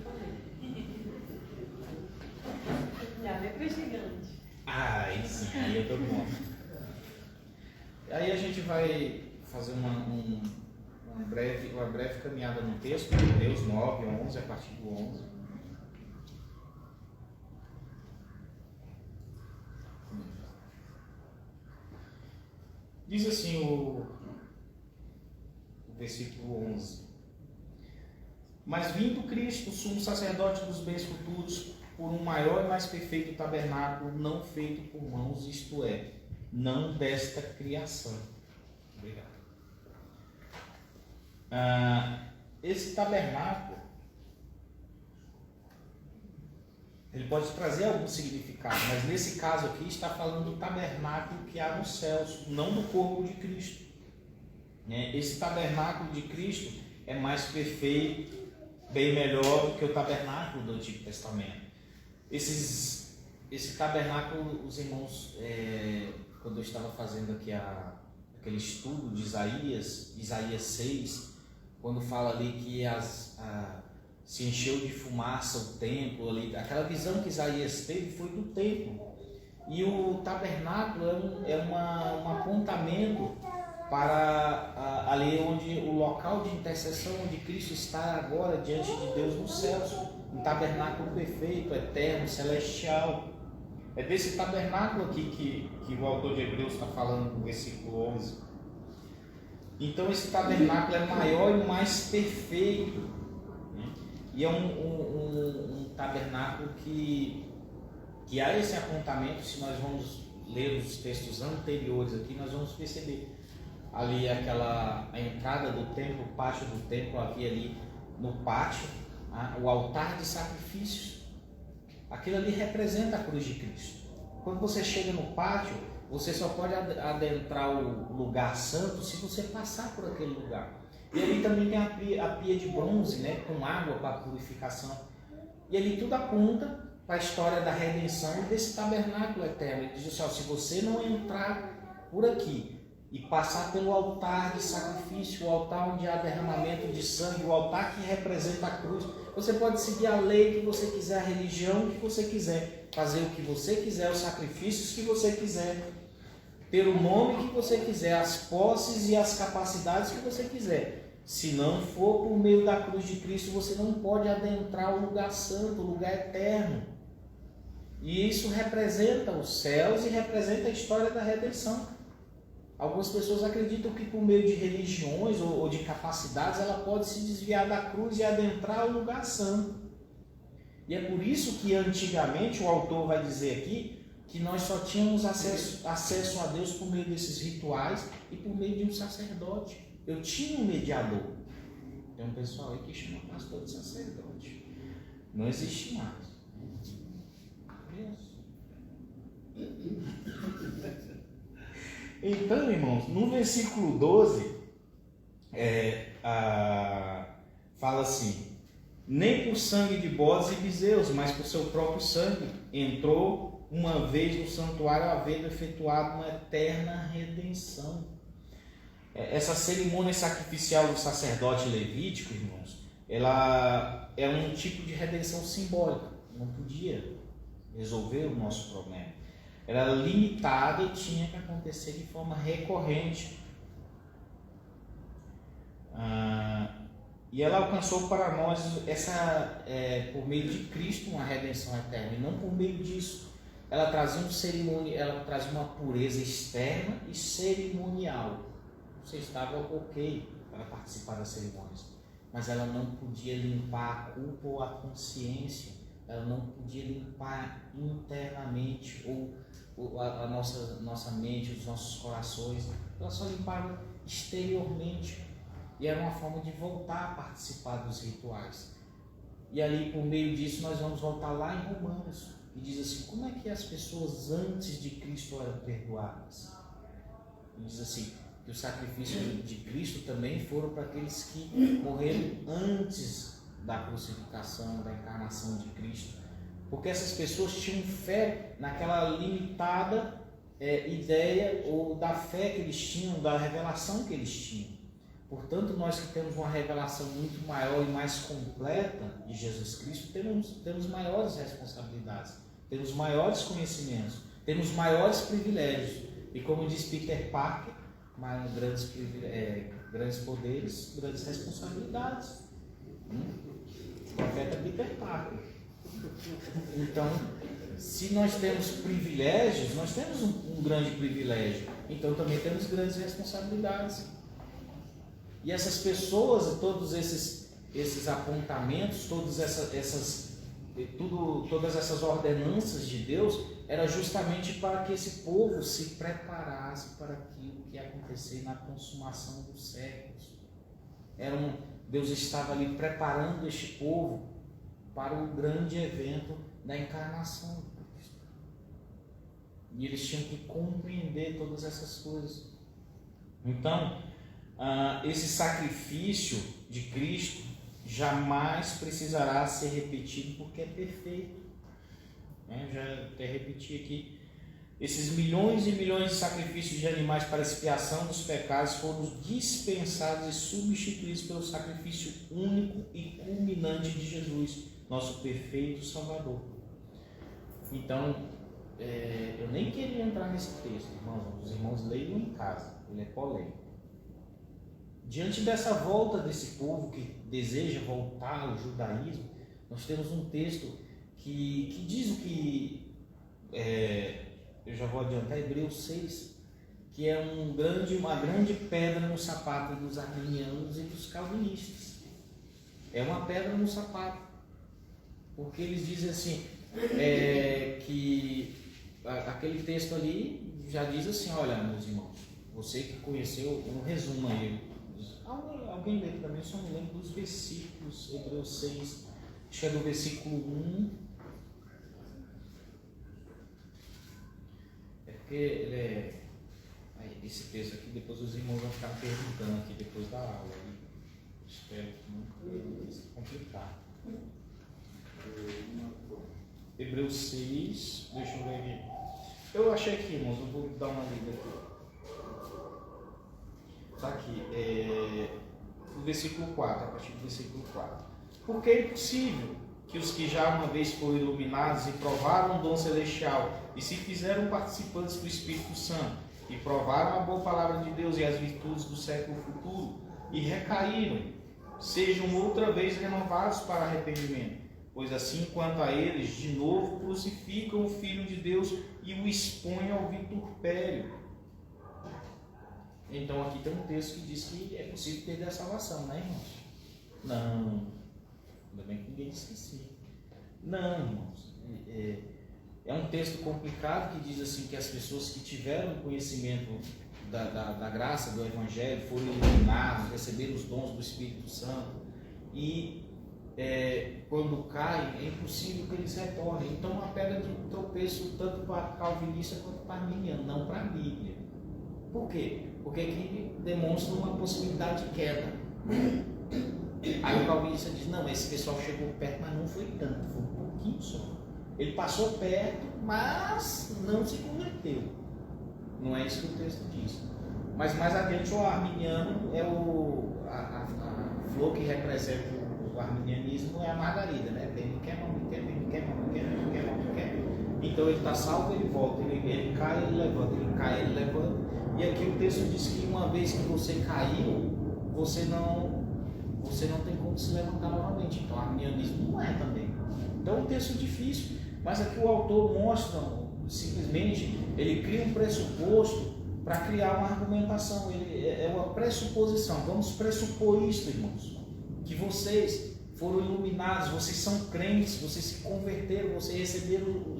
A letra é gigante. aí sim, aí eu tô bom. Aí a gente vai fazer uma breve caminhada no texto, Hebreus 9, 11, a partir do 11. Diz assim o versículo 11: Mas vindo Cristo, sumo sacerdote dos bens futuros, por um maior e mais perfeito tabernáculo, não feito por mãos, isto é, não desta criação. Obrigado. Esse tabernáculo, ele pode trazer algum significado, mas nesse caso aqui está falando do tabernáculo que há nos céus, não do corpo de Cristo. Esse tabernáculo de Cristo é mais perfeito, bem melhor do que o tabernáculo do Antigo Testamento. Esse tabernáculo, os irmãos, quando eu estava fazendo aqui aquele estudo de Isaías 6, quando fala ali que se encheu de fumaça o templo, ali, aquela visão que Isaías teve foi do templo. E o tabernáculo é um apontamento para ali onde o local de intercessão, onde Cristo está agora diante de Deus nos céus, um tabernáculo perfeito, eterno, celestial. É desse tabernáculo aqui que o autor de Hebreus está falando no versículo 11. Então esse tabernáculo é maior e mais perfeito, né? E é um tabernáculo que há esse apontamento. Se nós vamos ler os textos anteriores aqui, nós vamos perceber ali a entrada do templo, o pátio do templo, havia ali no pátio o altar de sacrifícios. Aquilo ali representa a cruz de Cristo. Quando você chega no pátio, você só pode adentrar o lugar santo se você passar por aquele lugar. E ali também tem a pia de bronze, né, com água para purificação. E ali tudo aponta para a história da redenção desse tabernáculo eterno. Ele diz assim, se você não entrar por aqui e passar pelo altar de sacrifício, o altar onde há derramamento de sangue, o altar que representa a cruz, você pode seguir a lei que você quiser, a religião que você quiser, fazer o que você quiser, os sacrifícios que você quiser, ter o nome que você quiser, as posses e as capacidades que você quiser. Se não for por meio da cruz de Cristo, você não pode adentrar o lugar santo, o lugar eterno. E isso representa os céus e representa a história da redenção. Algumas pessoas acreditam que por meio de religiões ou de capacidades ela pode se desviar da cruz e adentrar o lugar santo. E é por isso que antigamente o autor vai dizer aqui que nós só tínhamos acesso a Deus por meio desses rituais e por meio de um sacerdote. Eu tinha um mediador. Tem um pessoal aí que chama pastor de sacerdote. Não existe mais. Então, irmãos, no versículo 12, fala assim: nem por sangue de bodes e bezerros, mas por seu próprio sangue, entrou uma vez no santuário, havendo efetuado uma eterna redenção. Essa cerimônia sacrificial do sacerdote levítico, irmãos, ela é um tipo de redenção simbólica. Não podia resolver o nosso problema. era limitada e tinha que acontecer de forma recorrente. E ela alcançou para nós por meio de Cristo uma redenção eterna, e não por meio disso. Ela trazia ela trazia uma pureza externa e cerimonial. Você estava ok para participar das cerimônias, mas ela não podia limpar a culpa ou a consciência, ela não podia limpar internamente ou a nossa mente, os nossos corações. Ela só limpava exteriormente. E era uma forma de voltar a participar dos rituais. E ali, por meio disso, nós vamos voltar lá em Romanos. E diz assim, como é que as pessoas antes de Cristo eram perdoadas? E diz assim, que o sacrifício de Cristo também foram para aqueles que morreram antes da crucificação, da encarnação de Cristo. Porque essas pessoas tinham fé naquela limitada ideia ou da fé que eles tinham, da revelação que eles tinham. Portanto, nós que temos uma revelação muito maior e mais completa de Jesus Cristo, temos maiores responsabilidades, temos maiores conhecimentos, temos maiores privilégios. E como diz Peter Parker, grandes poderes, grandes responsabilidades. O profeta Peter Parker. Então, se nós temos privilégios, nós temos um grande privilégio, então também temos grandes responsabilidades. E essas pessoas, todos esses apontamentos, todas essas ordenanças de Deus, era justamente para que esse povo se preparasse para aquilo que ia acontecer na consumação dos séculos. Deus estava ali preparando este povo para o grande evento da encarnação de Cristo. E eles tinham que compreender todas essas coisas. Então, esse sacrifício de Cristo jamais precisará ser repetido, porque é perfeito. Já até repeti aqui, esses milhões e milhões de sacrifícios de animais para expiação dos pecados foram dispensados e substituídos pelo sacrifício único e culminante de Jesus, nosso perfeito Salvador. Então, eu nem queria entrar nesse texto, irmãos. Os irmãos leiam em casa, ele é polêmico. Diante dessa volta desse povo que deseja voltar ao judaísmo, nós temos um texto que diz o que, eu já vou adiantar, Hebreus 6, que é uma grande pedra no sapato dos arminianos e dos calvinistas. É uma pedra no sapato, porque eles dizem assim, que aquele texto ali já diz assim, olha, meus irmãos, você que conheceu, um resumo aí, alguém lê para mim, só não lembro dos versículos, Hebreus 6, acho que é do versículo 1, porque esse texto aqui, depois os irmãos vão ficar perguntando aqui depois da aula, espero que não seja complicado. Hebreus 6, deixa eu ver aqui, eu achei aqui, irmãos, eu vou dar uma lida aqui. Está aqui, no versículo 4, a partir do versículo 4. Porque é impossível que os que já uma vez foram iluminados e provaram o dom celestial e se fizeram participantes do Espírito Santo e provaram a boa palavra de Deus e as virtudes do século futuro e recaíram, sejam outra vez renovados para arrependimento, pois assim quanto a eles, de novo crucificam o Filho de Deus e o expõem ao vitupério. Então aqui tem um texto que diz que é possível perder a salvação, né, irmãos? Não, ainda bem que ninguém disse que sim. Não, irmãos, é um texto complicado que diz assim que as pessoas que tiveram conhecimento da graça do Evangelho, foram iluminados, receberam os dons do Espírito Santo e quando caem, é impossível que eles retornem. Então uma pedra de tropeço tanto para calvinista quanto para arminiano, não para a Bíblia. Por quê? Porque aqui demonstra uma possibilidade de queda. Aí o calvinista diz, não, esse pessoal chegou perto, mas não foi tanto, foi um pouquinho só. Ele passou perto, mas não se converteu. Não é isso que o texto diz. Mas mais adiante o arminiano é a flor que representa o arminianismo, é a margarida, né? Bem me quer, mal me quer, bem me quer, mal me quer, bem me quer, mal me quer. Então ele está salvo, ele volta, ele cai, ele levanta, ele cai, ele levanta. E aqui o texto diz que uma vez que você caiu, você não tem como se levantar novamente. Então arminianismo não é também. Então é um texto difícil, mas aqui o autor mostra, simplesmente, ele cria um pressuposto para criar uma argumentação. É uma pressuposição. Vamos pressupor isso, irmãos, que vocês foram iluminados, vocês são crentes, vocês se converteram, vocês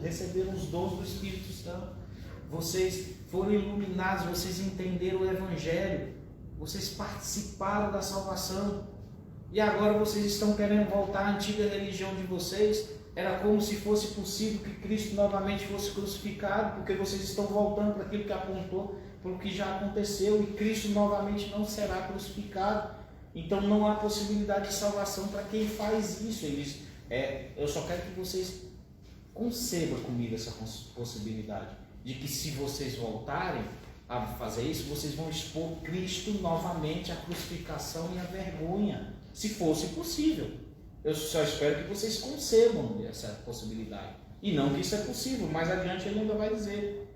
receberam os dons do Espírito Santo, vocês foram iluminados, vocês entenderam o Evangelho, vocês participaram da salvação, e agora vocês estão querendo voltar à antiga religião de vocês. Era como se fosse possível que Cristo novamente fosse crucificado, porque vocês estão voltando para aquilo que apontou, para o que já aconteceu, e Cristo novamente não será crucificado. Então não há possibilidade de salvação para quem faz isso. Ele diz, eu só quero que vocês concebam comigo essa possibilidade, de que se vocês voltarem a fazer isso, vocês vão expor Cristo novamente à crucificação e à vergonha, se fosse possível. Eu só espero que vocês concebam essa possibilidade, e não que isso é possível. Mais adiante ele ainda vai dizer,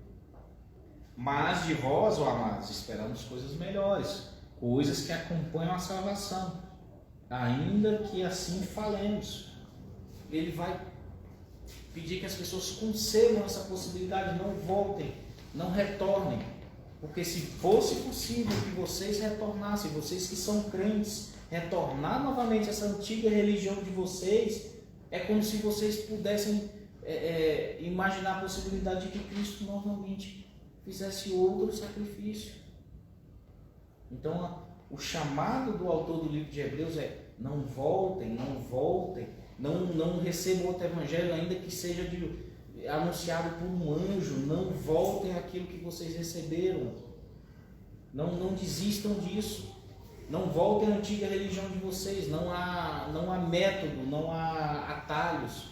mas de vós, ó amados, esperamos coisas melhores, coisas que acompanham a salvação, ainda que assim falemos. Ele vai pedir que as pessoas concebam essa possibilidade, não voltem, não retornem, porque se fosse possível que vocês retornassem, vocês que são crentes, retornar novamente essa antiga religião de vocês, é como se vocês pudessem imaginar a possibilidade de que Cristo novamente fizesse outro sacrifício. Então, o chamado do autor do livro de Hebreus é: não voltem, não recebam outro evangelho, ainda que seja anunciado por um anjo, não voltem àquilo que vocês receberam, não desistam disso, não voltem à antiga religião de vocês, não há método, não há atalhos.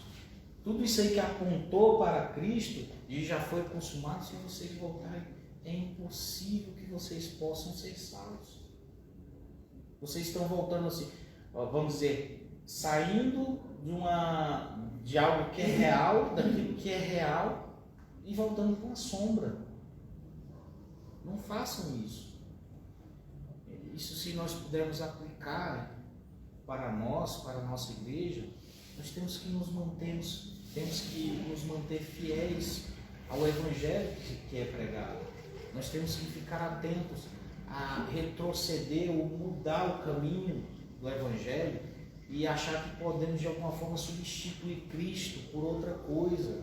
Tudo isso aí que apontou para Cristo e já foi consumado. Se vocês voltarem, é impossível que vocês possam ser salvos. Vocês estão voltando assim, vamos dizer, saindo de algo que é real, daquilo que é real, e voltando para uma sombra. Não façam isso. Isso, se nós pudermos aplicar para nós, para a nossa igreja, nós temos que nos manter fiéis ao Evangelho que é pregado. Nós temos que ficar atentos a retroceder ou mudar o caminho do Evangelho e achar que podemos de alguma forma substituir Cristo por outra coisa,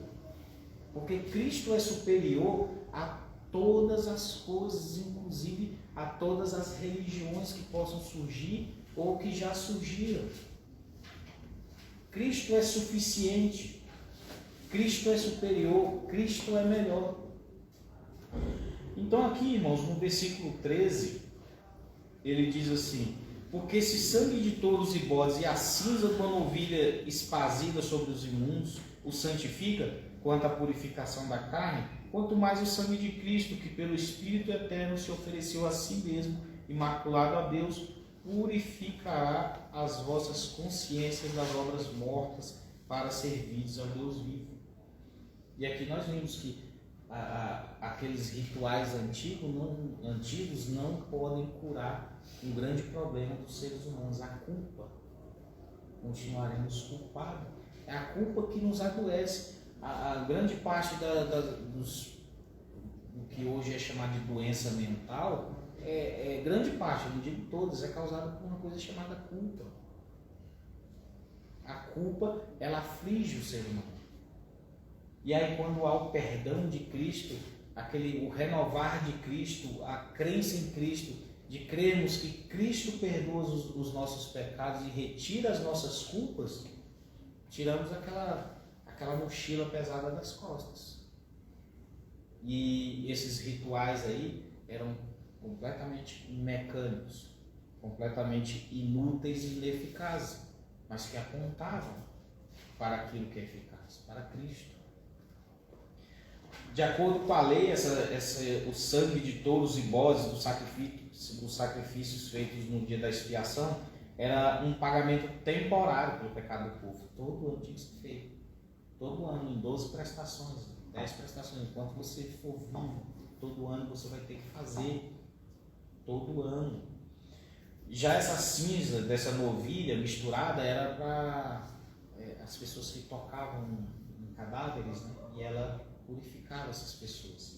porque Cristo é superior a todas as coisas, inclusive a todas as religiões que possam surgir ou que já surgiram. Cristo é suficiente, Cristo é superior, Cristo é melhor. Então aqui, irmãos, no versículo 13, ele diz assim: porque se sangue de touros e bodes e a cinza de uma novilha espazida sobre os imundos o santifica quanto à purificação da carne, quanto mais o sangue de Cristo, que pelo Espírito Eterno se ofereceu a si mesmo, imaculado a Deus, purificará as vossas consciências das obras mortas para servides ao Deus vivo. E aqui nós vimos que aqueles rituais antigos não podem curar um grande problema dos seres humanos, a culpa. Continuaremos culpados. É a culpa que nos adoece. A grande parte do que hoje é chamado de doença mental, grande parte, não digo todas, é causada por uma coisa chamada culpa. A culpa, ela aflige o ser humano. E aí, quando há o perdão de Cristo, o renovar de Cristo, a crença em Cristo, de crermos que Cristo perdoa os nossos pecados e retira as nossas culpas, tiramos aquela mochila pesada das costas. E esses rituais aí eram completamente mecânicos, completamente inúteis e ineficazes, mas que apontavam para aquilo que é eficaz, para Cristo. De acordo com a lei, o sangue de touros e bodes dos sacrifícios feitos no dia da expiação era um pagamento temporário pelo pecado do povo. Todo ano tinha que ser feito. Todo ano, em 12 prestações 10 prestações. Enquanto você for vivo, todo ano você vai ter que fazer. Todo ano. Já essa cinza dessa novilha misturada era para as pessoas que tocavam em cadáveres, né? E ela purificava essas pessoas.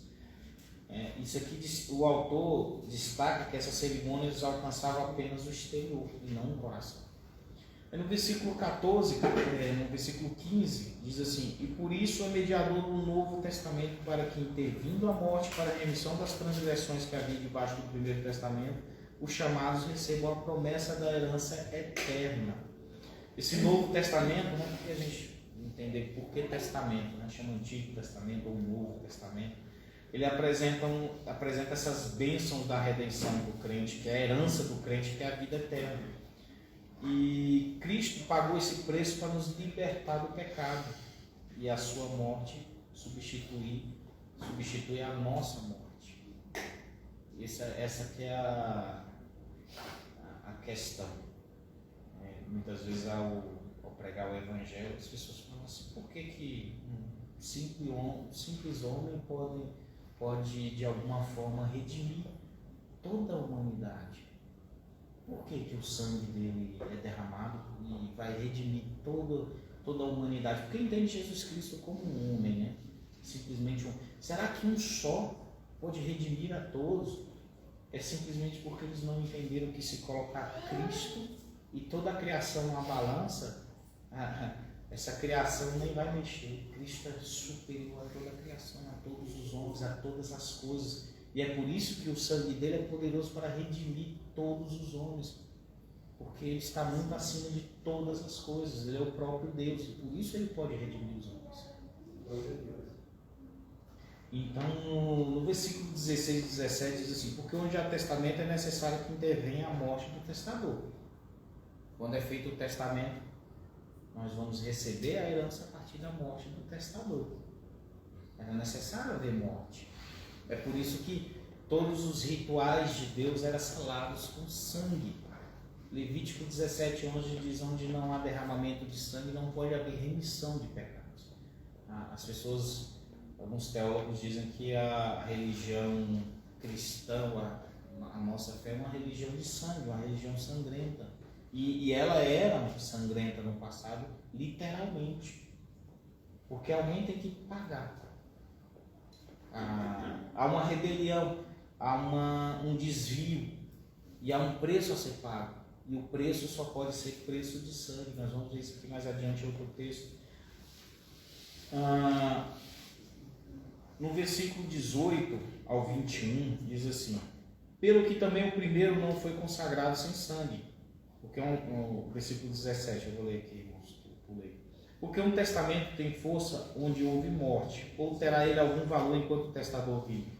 Isso aqui, o autor destaca que essas cerimônias alcançavam apenas o exterior e não o coração. No versículo 14, no versículo 15, diz assim: e por isso é mediador do Novo Testamento, para que, intervindo a morte para a remissão das transgressões que havia debaixo do Primeiro Testamento, os chamados recebam a promessa da herança eterna. Esse Novo Testamento, né, porque a gente entender por que Testamento, né, chama Antigo Testamento ou Novo Testamento, ele apresenta essas bênçãos da redenção do crente, que é a herança do crente, que é a vida eterna. E Cristo pagou esse preço para nos libertar do pecado, e a sua morte substitui a nossa morte. Essa que é a questão. Muitas vezes ao pregar o Evangelho, as pessoas falam assim: por que um simples homem pode de alguma forma redimir toda a humanidade? Por que o sangue dele é derramado e vai redimir toda a humanidade? Porque entende Jesus Cristo como um homem, né? Simplesmente um. Será que um só pode redimir a todos? É simplesmente porque eles não entenderam que, se colocar Cristo e toda a criação na balança, essa criação nem vai mexer. Cristo é superior a toda a criação, a todos os homens, a todas as coisas. E é por isso que o sangue dele é poderoso para redimir todos os homens, porque ele está muito acima de todas as coisas. Ele é o próprio Deus, e por isso ele pode redimir os homens. Então, no versículo 16 e 17 diz assim: porque onde há testamento é necessário que intervenha a morte do testador. Quando é feito o testamento, nós vamos receber a herança a partir da morte do testador. Era necessário haver morte. É por isso que todos os rituais de Deus eram selados com sangue. Levítico 17:11 diz: onde não há derramamento de sangue, não pode haver remissão de pecados. As pessoas, alguns teólogos dizem que a religião cristã, a nossa fé, é uma religião de sangue, uma religião sangrenta. E ela era sangrenta no passado, literalmente, porque alguém tem que pagar. Há uma rebelião, há um desvio, e há um preço a ser pago. E o preço só pode ser preço de sangue. Nós vamos ver isso aqui mais adiante em outro texto. No versículo 18 ao 21, diz assim: pelo que também o primeiro não foi consagrado sem sangue. Porque o versículo 17, eu vou ler aqui, pulei. Porque um testamento tem força onde houve morte, ou terá ele algum valor enquanto o testador vive?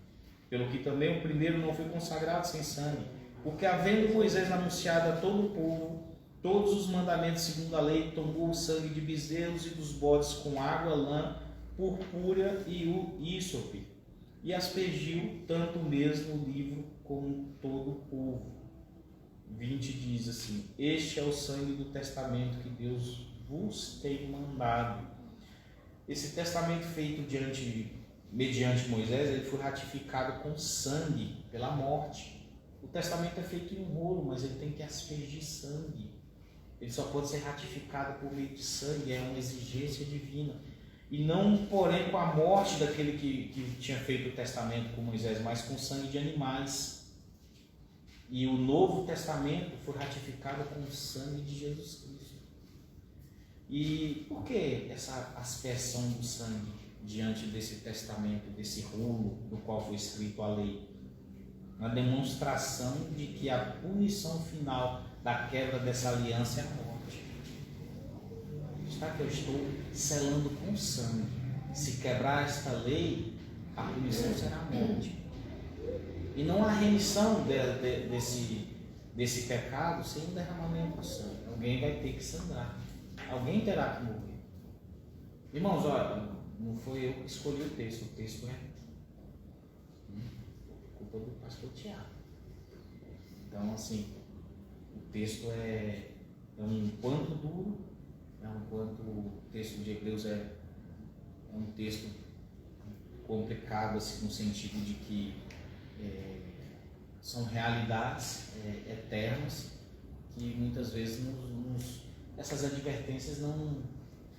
Pelo que também o primeiro não foi consagrado sem sangue. Porque, havendo Moisés anunciado a todo o povo todos os mandamentos segundo a lei, tomou o sangue de bezerros e dos bodes com água, lã, purpúrea e o ísope, e aspergiu tanto mesmo o livro como todo o povo. 20 diz assim: este é o sangue do testamento que Deus vos tem mandado. Esse testamento feito mediante Moisés, ele foi ratificado com sangue pela morte. O testamento é feito em um rolo, mas ele tem que aspergir sangue. Ele só pode ser ratificado por meio de sangue, é uma exigência divina. E não, porém, com a morte daquele que tinha feito o testamento com Moisés, mas com sangue de animais. E o Novo Testamento foi ratificado com o sangue de Jesus Cristo. E por que essa aspersão do sangue diante desse testamento, desse rolo do qual foi escrito a lei? Uma demonstração de que a punição final da quebra dessa aliança é a morte. Está que eu estou selando com sangue. Se quebrar esta lei, a punição será a morte. E não há remissão desse pecado sem um derramamento de sangue. Alguém vai ter que sangrar. Alguém terá que morrer. Irmãos, olha, não foi eu que escolhi o texto é culpa do pastor Tiago. Então, assim, o texto é um quanto duro, o texto de Hebreus é um texto complicado assim, no sentido de que são realidades eternas que muitas vezes essas advertências não,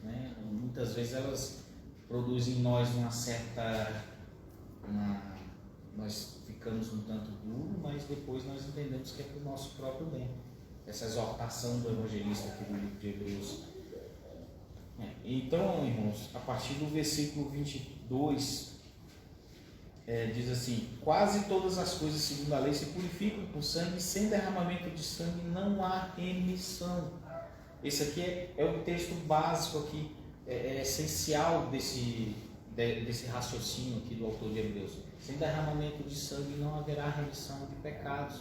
né, muitas vezes elas produzem em nós uma certa, nós ficamos um tanto duro, mas depois nós entendemos que é para o nosso próprio bem. Essa exortação do evangelista aqui do livro de Hebreus. Então, irmãos, a partir do versículo 22, diz assim: quase todas as coisas segundo a lei se purificam por sangue, sem derramamento de sangue não há remissão. Esse aqui é o texto básico aqui, é essencial desse raciocínio aqui do autor de Hebreus. Sem derramamento de sangue não haverá remissão de pecados.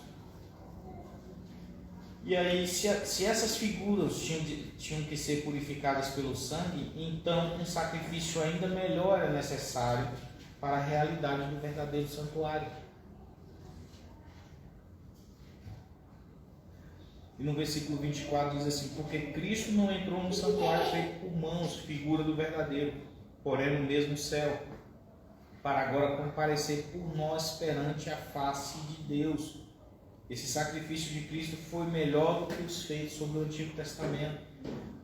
E aí, se essas figuras tinham que ser purificadas pelo sangue, então um sacrifício ainda melhor é necessário para a realidade do verdadeiro santuário. E no versículo 24 diz assim: porque Cristo não entrou no santuário feito por mãos, figura do verdadeiro, porém no mesmo céu, para agora comparecer por nós perante a face de Deus. Esse sacrifício de Cristo foi melhor do que os feitos sob o Antigo Testamento,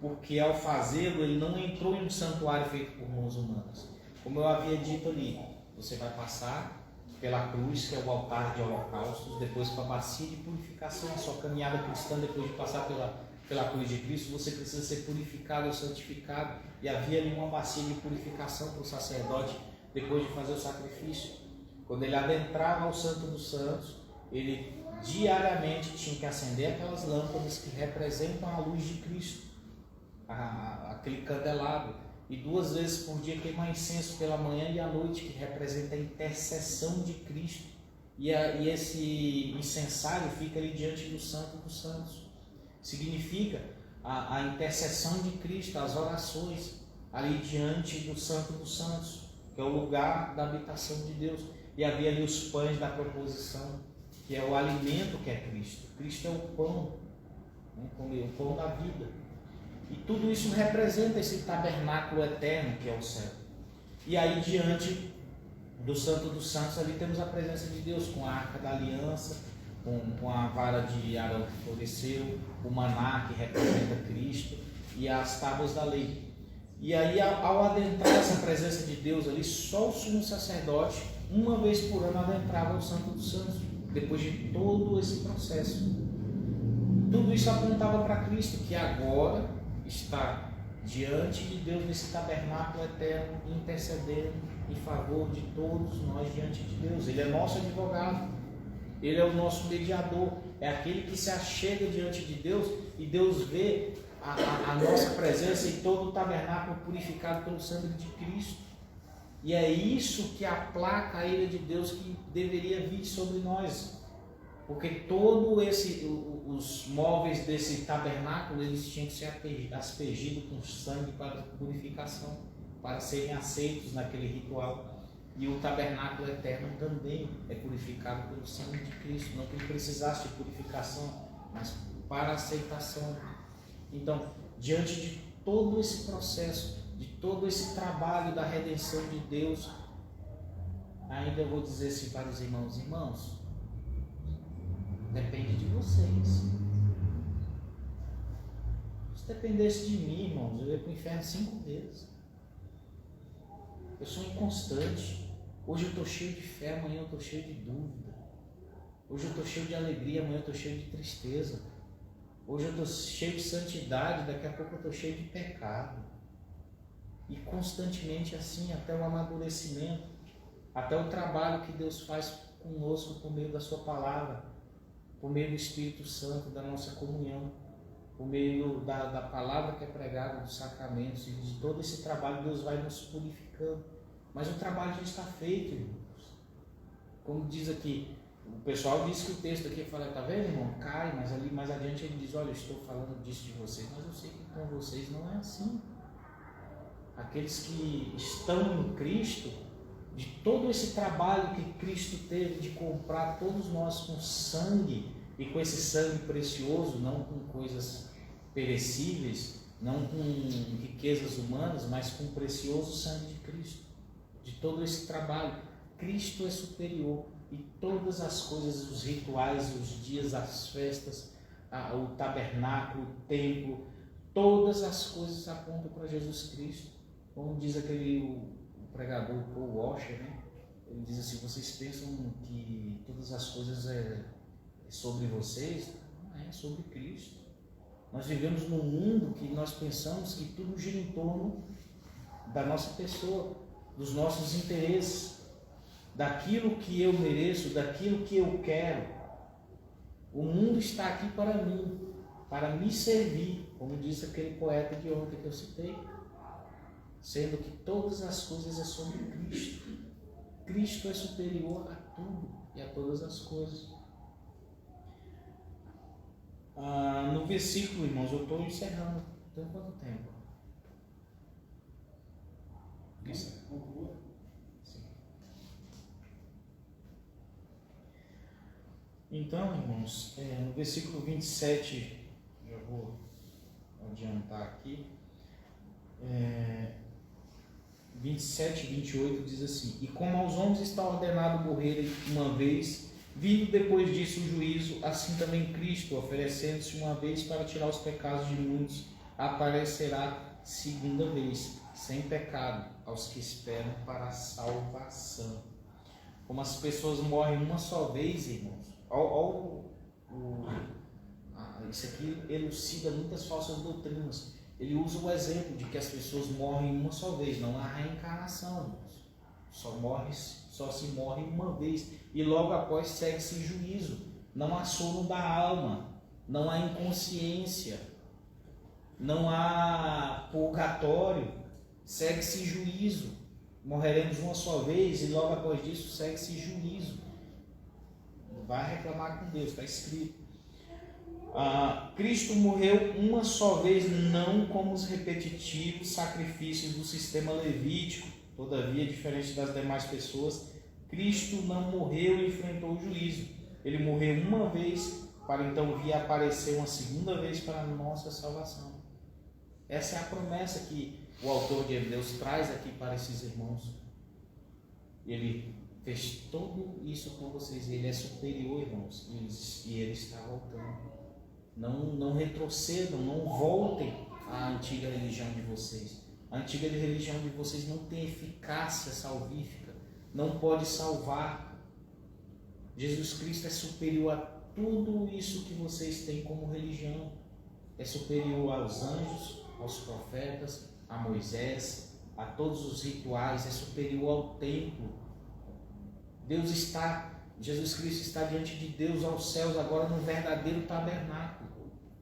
porque ao fazê-lo ele não entrou em um santuário feito por mãos humanas. Como eu havia dito ali, você vai passar pela cruz, que é o altar de holocaustos, depois para a bacia de purificação. A sua caminhada cristã, depois de passar pela cruz de Cristo, você precisa ser purificado ou santificado. E havia ali uma bacia de purificação para o sacerdote depois de fazer o sacrifício. Quando ele adentrava ao Santo dos Santos, ele diariamente tinha que acender aquelas lâmpadas que representam a luz de Cristo, aquele candelabro, e 2 vezes por dia queimar incenso pela manhã e à noite, que representa a intercessão de Cristo. E esse incensário fica ali diante do Santo dos Santos. Significa a intercessão de Cristo, as orações ali diante do Santo dos Santos, que é o lugar da habitação de Deus. E havia ali os pães da proposição, que é o alimento que é Cristo. Cristo é o pão, né? O pão da vida. E tudo isso representa esse tabernáculo eterno que é o céu. E aí diante do Santo dos Santos ali temos a presença de Deus, com a Arca da Aliança, com a vara de Arão que floresceu, o maná que representa Cristo e as tábuas da lei. E aí ao adentrar essa presença de Deus ali, só o sumo sacerdote, uma vez por ano, adentrava o Santo dos Santos, depois de todo esse processo. Tudo isso apontava para Cristo, que agora está diante de Deus nesse tabernáculo eterno, intercedendo em favor de todos nós diante de Deus. Ele é nosso advogado, ele é o nosso mediador, é aquele que se achega diante de Deus e Deus vê a nossa presença em todo o tabernáculo purificado pelo sangue de Cristo. E é isso que aplaca a ira de Deus que deveria vir sobre nós, porque os móveis desse tabernáculo eles tinham que ser aspergidos com sangue para purificação, para serem aceitos naquele ritual. E o tabernáculo eterno também é purificado pelo sangue de Cristo, não que ele precisasse de purificação, mas para aceitação. Então, diante de todo esse processo, de todo esse trabalho da redenção de Deus, ainda eu vou dizer assim para os irmãos, depende de vocês. Se dependesse de mim, irmãos, eu ia para o inferno 5 vezes. Eu sou inconstante. Hoje eu estou cheio de fé, amanhã eu estou cheio de dúvida. Hoje eu estou cheio de alegria, amanhã eu estou cheio de tristeza. Hoje eu estou cheio de santidade, daqui a pouco eu estou cheio de pecado. E constantemente assim, até o amadurecimento, até o trabalho que Deus faz conosco por meio da sua palavra, por meio do Espírito Santo, da nossa comunhão, por meio da palavra que é pregada, dos sacramentos, e de todo esse trabalho Deus vai nos purificando. Mas o trabalho já está feito, irmãos. Como diz aqui, o pessoal diz que o texto aqui fala, tá vendo, irmão? Cai, mas ali mais adiante ele diz, olha, eu estou falando disso de vocês, mas eu sei que com vocês não é assim. Aqueles que estão em Cristo, de todo esse trabalho que Cristo teve de comprar todos nós com sangue, e com esse sangue precioso, não com coisas perecíveis, não com riquezas humanas, mas com o precioso sangue de Cristo. de todo esse trabalho. Cristo é superior e todas as coisas, os rituais, os dias, as festas, o tabernáculo, o templo, todas as coisas apontam para Jesus Cristo. Como diz o pregador Paul Washer, né? Ele diz assim: vocês pensam que todas as coisas é sobre vocês? Não é sobre Cristo. Nós vivemos num mundo que nós pensamos que tudo gira em torno da nossa pessoa, dos nossos interesses, daquilo que eu mereço, daquilo que eu quero. O mundo está aqui para mim, para me servir, como disse aquele poeta de ontem que eu citei, sendo que todas as coisas é sobre Cristo. Cristo é superior a tudo e a todas as coisas. No versículo, irmãos, eu estou encerrando. Tem quanto tempo? Isso. Sim. Então, irmãos, no versículo 27, já vou adiantar aqui, 27 e 28 diz assim: e como aos homens está ordenado morrerem uma vez, vindo depois disso o juízo, assim também Cristo, oferecendo-se uma vez para tirar os pecados de muitos, aparecerá segunda vez, sem pecado, aos que esperam para a salvação. Como as pessoas morrem uma só vez, irmãos, isso aqui elucida muitas falsas doutrinas. Ele usa o exemplo de que as pessoas morrem uma só vez, não há reencarnação, irmãos. Só se morre uma vez e logo após segue-se juízo. Não há sono da alma, não há inconsciência, não há purgatório, segue-se juízo. Morreremos uma só vez e logo após disso segue-se juízo. Vai reclamar com Deus, está escrito. Cristo morreu uma só vez, não como os repetitivos sacrifícios do sistema levítico. Todavia, diferente das demais pessoas, Cristo não morreu e enfrentou o juízo. Ele morreu uma vez para então vir aparecer uma segunda vez para a nossa salvação. Essa é a promessa que o autor de Hebreus traz aqui para esses irmãos. Ele fez tudo isso por vocês. Ele é superior, irmãos, e ele está voltando. Não retrocedam, não voltem à antiga religião de vocês. A antiga religião de vocês não tem eficácia salvífica, não pode salvar. Jesus Cristo é superior a tudo isso que vocês têm como religião. É superior aos anjos, aos profetas, a Moisés, a todos os rituais, é superior ao templo. Jesus Cristo está diante de Deus aos céus agora no verdadeiro tabernáculo.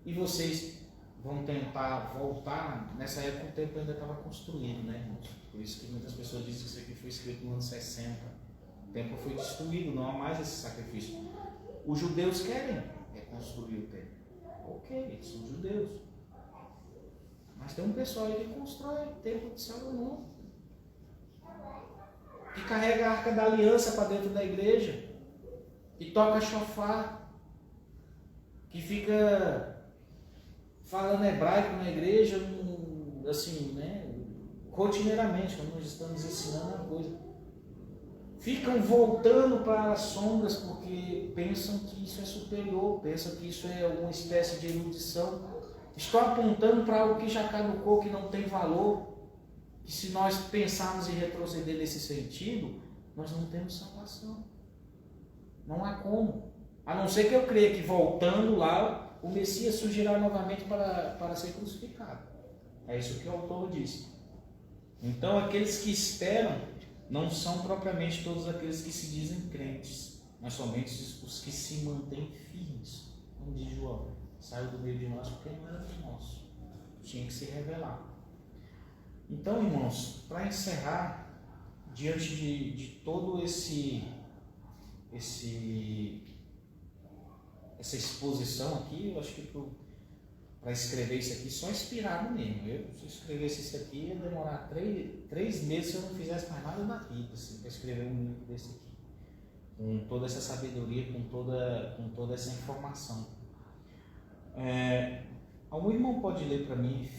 E vocês vão tentar voltar. Nessa época o templo ainda estava construído, né, irmãos? Por isso que muitas pessoas dizem que isso aqui foi escrito no ano 60. O templo foi destruído, não há mais esse sacrifício. Os judeus querem reconstruir o templo. Ok, eles são judeus. Mas tem um pessoal aí que constrói o templo de Salomão, que carrega a arca da aliança para dentro da igreja, que toca chofar, que fica falando hebraico na igreja, assim, né, rotineiramente, quando nós estamos ensinando uma coisa. Ficam voltando para as sombras porque pensam que isso é superior, pensam que isso é alguma espécie de erudição. Estou apontando para algo que já caducou, que não tem valor, que se nós pensarmos em retroceder nesse sentido, nós não temos salvação. Não há como. A não ser que eu creia que voltando lá, o Messias surgirá novamente para ser crucificado. É isso que o autor disse. Então, aqueles que esperam não são propriamente todos aqueles que se dizem crentes, mas somente os que se mantêm firmes. Como diz João, saiu do meio de nós porque não era do nosso. Tinha que se revelar. Então, irmãos, para encerrar, diante de todo essa exposição aqui, eu acho que para escrever isso aqui, só inspirado mesmo. Se eu escrevesse isso aqui, ia demorar 3 meses se eu não fizesse mais nada na vida, assim, para escrever um livro desse aqui. Com toda essa sabedoria, com toda essa informação. Algum irmão pode ler para mim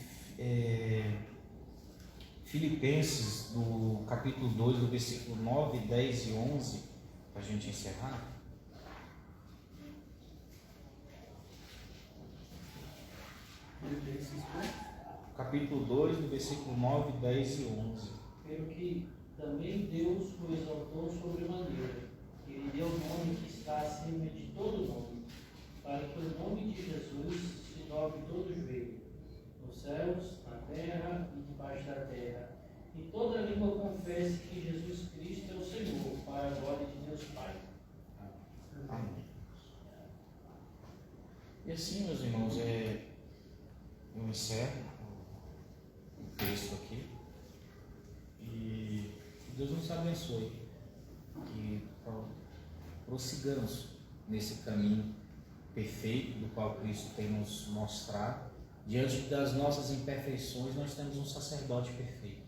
Filipenses, do capítulo 2, do versículo 9, 10 e 11, para a gente encerrar. Capítulo 2, do versículo 9, 10 e 11. Pelo que também Deus o exaltou sobremaneira, e lhe deu o nome que está acima de todo nome, para que o nome de Jesus se dobre todo joelho, nos céus, na terra e debaixo da terra, e toda língua confesse que Jesus Cristo é o Senhor, para a glória de Deus Pai. Amém. E assim, meus irmãos, eu encerro o texto aqui e que Deus nos abençoe, que prossigamos nesse caminho perfeito do qual Cristo tem nos mostrado. Diante das nossas imperfeições, nós temos um sacerdote perfeito,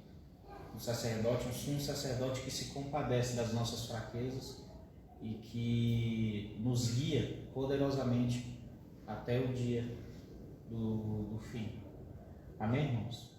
um sumo sacerdote que se compadece das nossas fraquezas e que nos guia poderosamente até o dia do fim. Amém, irmãos?